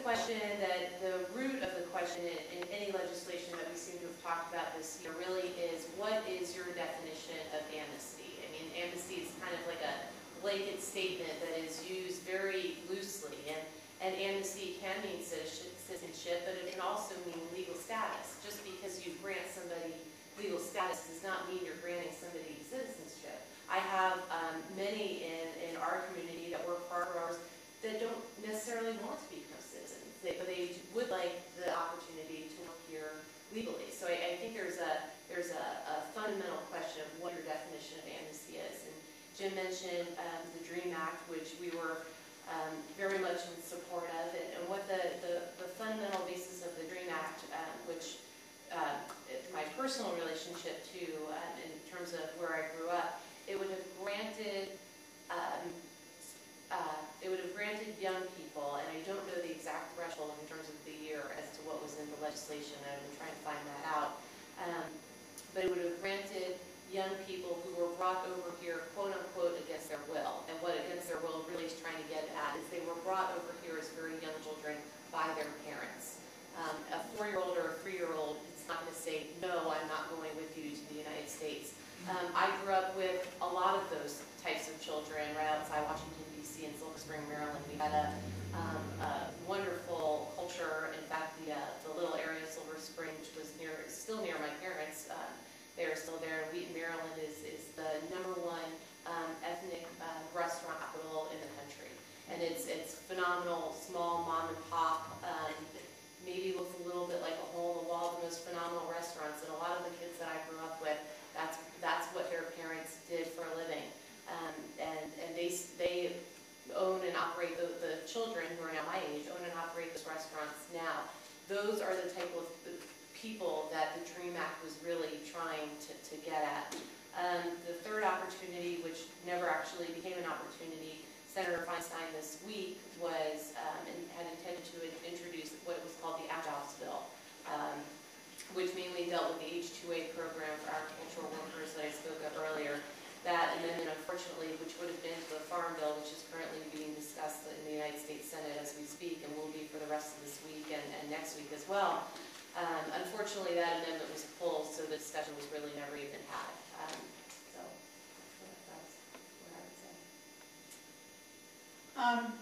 root of the question in any legislation that we seem to have talked about this year really is, what is your definition of amnesty? I mean, amnesty is kind of like a blanket statement that is used very loosely, and amnesty can mean citizenship, but it can also mean legal status. Just because you grant somebody legal status does not mean you're granting somebody citizenship. I have many in our community that work for growers that don't necessarily want to become citizens, but they would like the opportunity to work here legally. So I think there's a fundamental question of what your definition of amnesty is. And Jim mentioned the DREAM Act, which we were very much in support of, and what the fundamental basis of the DREAM Act, which my personal relationship to, in terms of where I grew up, it would have granted young people, and I don't know the exact threshold in terms of the year as to what was in the legislation. I've been trying to find that out, but it would have granted young people who were brought over here, quote unquote, against their will. And what against their will really is trying to get at is they were brought over here as very young children by their parents. A 4-year-old or a 3-year-old is not going to say, no, I'm not going with you to the United States. I grew up with a lot of those types of children right outside Washington, D.C. and Silver Spring, Maryland. We had a wonderful culture. In fact, the little area of Silver Spring, which was still near my parents, they are still there. Wheaton, Maryland is the #1 ethnic restaurant capital in the country. And it's phenomenal, small mom and pop, maybe looks a little bit like a hole in the wall, the most phenomenal restaurants. And a lot of the kids that I grew up with, that's what their parents did for a living. And they own and operate, the children who are now my age, own and operate those restaurants now. Those are the type of people that the DREAM Act was really trying to get at. The third opportunity, which never actually became an opportunity, Senator Feinstein this week was, and had intended to introduce what was called the Jobs Bill, which mainly dealt with the H-2A program for agricultural workers that I spoke of earlier. That amendment, unfortunately, which would have been to the Farm Bill, which is currently being discussed in the United States Senate as we speak, and will be for the rest of this week and next week as well. Unfortunately, that amendment was pulled, so the discussion was really never even had. So that's what I would say.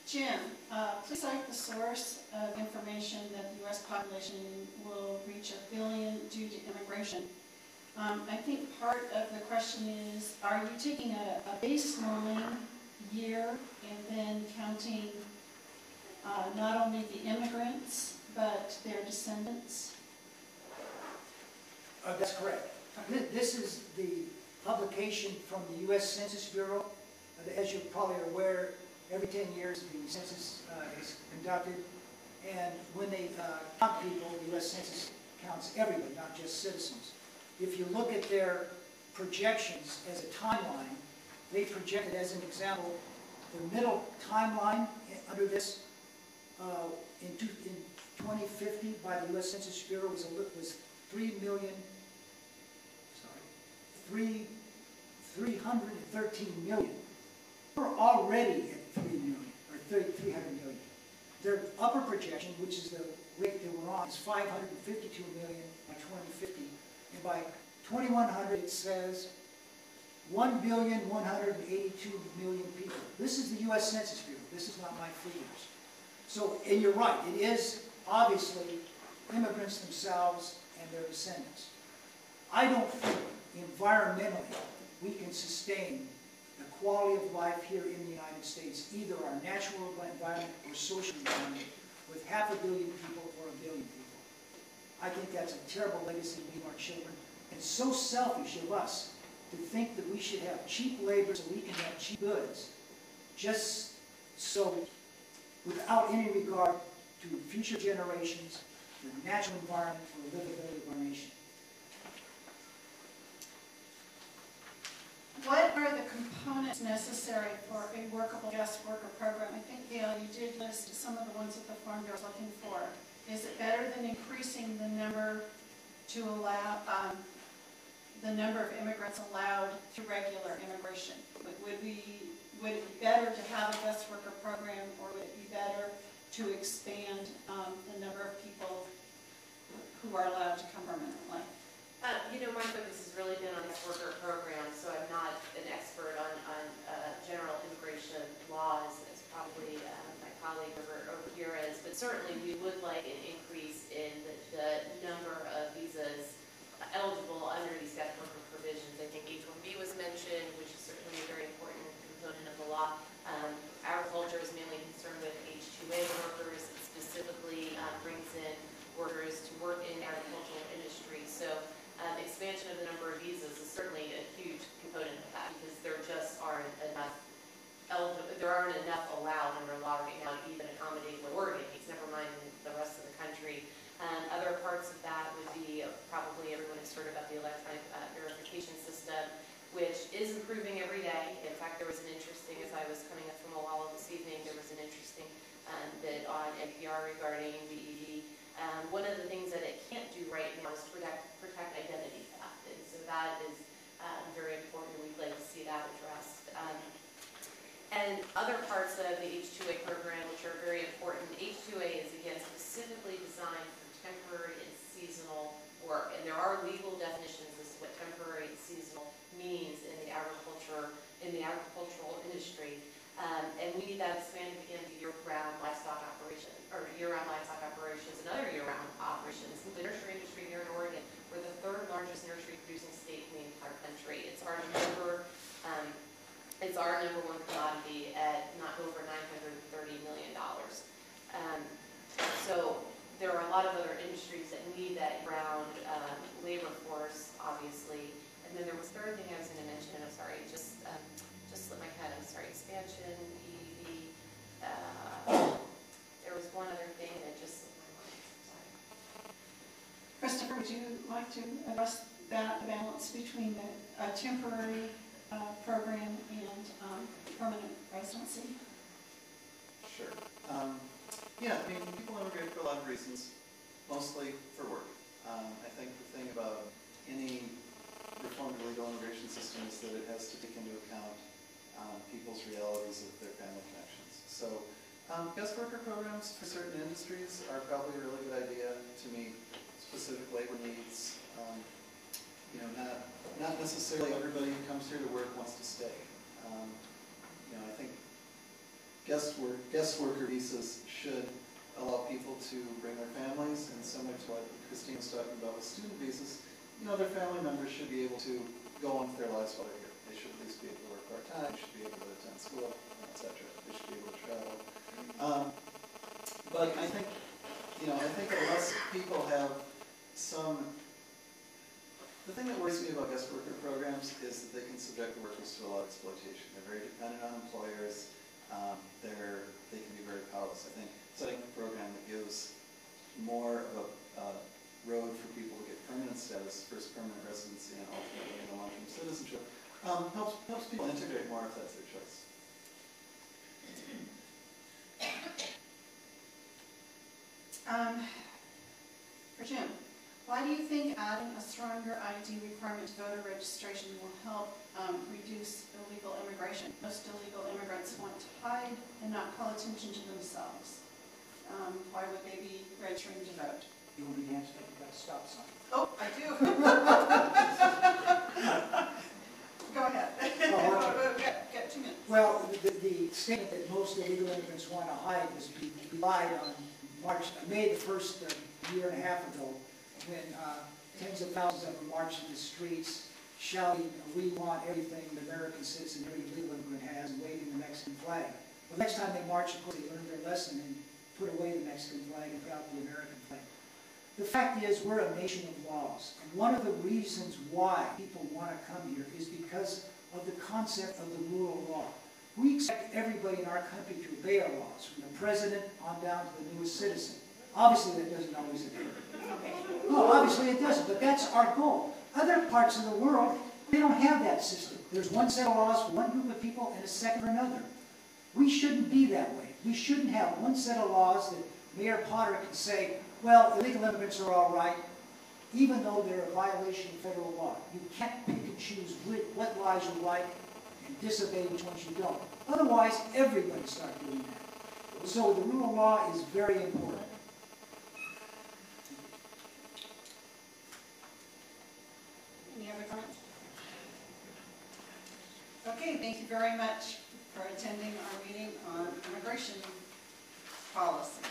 Jim, please cite the source of information that the U.S. population will reach 1 billion due to immigration. I think part of the question is, are you taking a baseline year and then counting not only the immigrants, but their descendants? That's correct. This is the publication from the U.S. Census Bureau. As you probably are aware, every 10 years the census is conducted, and when they count people, the U.S. Census counts everybody, not just citizens. If you look at their projections as a timeline, they projected, as an example, the middle timeline under this in 2050 by the U.S. Census Bureau was 313 million. We're already at 3 million, or 300 million. Their upper projection, which is the rate that we're on, is 552 million by 2050. And by 2100, it says 1,182,000,000 people. This is the U.S. Census Bureau. This is not my figures. So, and you're right, it is obviously immigrants themselves and their descendants. I don't think environmentally we can sustain the quality of life here in the United States, either our natural environment or social environment, with 500 million people or 1 billion people. I think that's a terrible legacy to leave our children. And so selfish of us to think that we should have cheap labor so we can have cheap goods, just so, without any regard to future generations, the natural environment, or the livability of our nation. What are the components necessary for a workable guest worker program? I think, Gail, you did list some of the ones that the Farm Bureau is looking for. Is it better than increasing the number to allow the number of immigrants allowed through regular immigration? Would it be better to have a guest worker program, or would it be better to expand the number of people who are allowed to come permanently? My focus has really been on guest worker programs, so I'm not an expert on general immigration laws, as probably my colleague over here is, but certainly we would like an increase in the number of visas eligible under these guest worker provisions. I think H-1B was mentioned, which is certainly a very important component of the law. Agriculture is mainly concerned with H-2A workers. It specifically brings in workers to work in the agricultural industry. So expansion of the number of visas is certainly a huge component of that, because there just aren't enough allowed under law right now to even accommodate what Oregon needs, never mind the rest of the country. Other parts of that would be probably everyone has heard about the electronic verification system, which is improving every day. In fact, there was an interesting, as I was coming up from Malala this evening, there was an interesting bit on NPR regarding BED. One of the things that it can't do right now is protect identity theft, and so that is very important. We'd like to see that addressed. And other parts of the H-2A program, which are very important. H-2A is, again, specifically designed for temporary and seasonal work, and there are legal definitions as to what temporary and seasonal means in the agricultural industry. And we need that expanded again to year-round livestock operations, or year-round livestock operations and other year-round operations. The nursery industry here in Oregon, we're the third largest nursery producing state in the entire country. It's our number one commodity at not over $930 million. So there are a lot of other industries that need that year-round labor force, obviously. And then there was a third thing I was going to mention, and I'm sorry, just slipped my head. I'm sorry, expansion, EV. There was one other thing that just slipped my mind. Sorry. Christopher, would you like to address that balance between a temporary program and permanent residency? Sure. People immigrate for a lot of reasons, mostly for work. I think the thing about any reformed legal immigration system is that it has to take into account people's realities of their family connections. So guest worker programs for certain industries are probably a really good idea to meet specific labor needs. Not necessarily everybody who comes here to work wants to stay. I think guest worker visas should allow people to bring their families, and similar to what Christine was talking about with student visas, their family members should be able to go on with their lives while they're here. They should at least be able to work part-time, they should be able to attend school, etc. They should be able to travel. But I think unless people have the thing that worries me about guest worker programs is that subject the workers to a lot of exploitation. They're very dependent on employers. They can be very powerless. I think setting a program that gives more of a road for people to get permanent status, first permanent residency, and ultimately in long-term citizenship, helps people integrate more if that's their choice. For Jim, why do you think adding a stronger ID requirement to voter registration will help reduce illegal immigration? Most illegal immigrants want to hide and not call attention to themselves. Why would they be registering to vote? You want me to answer that? You've got a stop sign. Oh, I do. Go ahead. Get 2 minutes. Well, the statement that most illegal immigrants want to hide was belied on May the 1st, a year and a half ago, when tens of thousands of them marched in the streets shouting, "We want everything the American citizen, every illegal immigrant has," and waving the Mexican flag. Well, the next time they marched, of course, they learned their lesson and put away the Mexican flag and put out the American flag. The fact is, we're a nation of laws, and one of the reasons why people want to come here is because of the concept of the rule of law. We expect everybody in our country to obey our laws, from the president on down to the newest citizen. Obviously, that doesn't always occur. No, obviously it doesn't, but that's our goal. Other parts of the world, they don't have that system. There's one set of laws for one group of people and a second for another. We shouldn't be that way. We shouldn't have one set of laws that Mayor Potter can say, well, illegal immigrants are all right, even though they're a violation of federal law. You can't pick and choose what laws you like and disobey which ones you don't. Otherwise, everybody starts doing that. So the rule of law is very important. Any other comments? Okay, thank you very much for attending our meeting on immigration policy.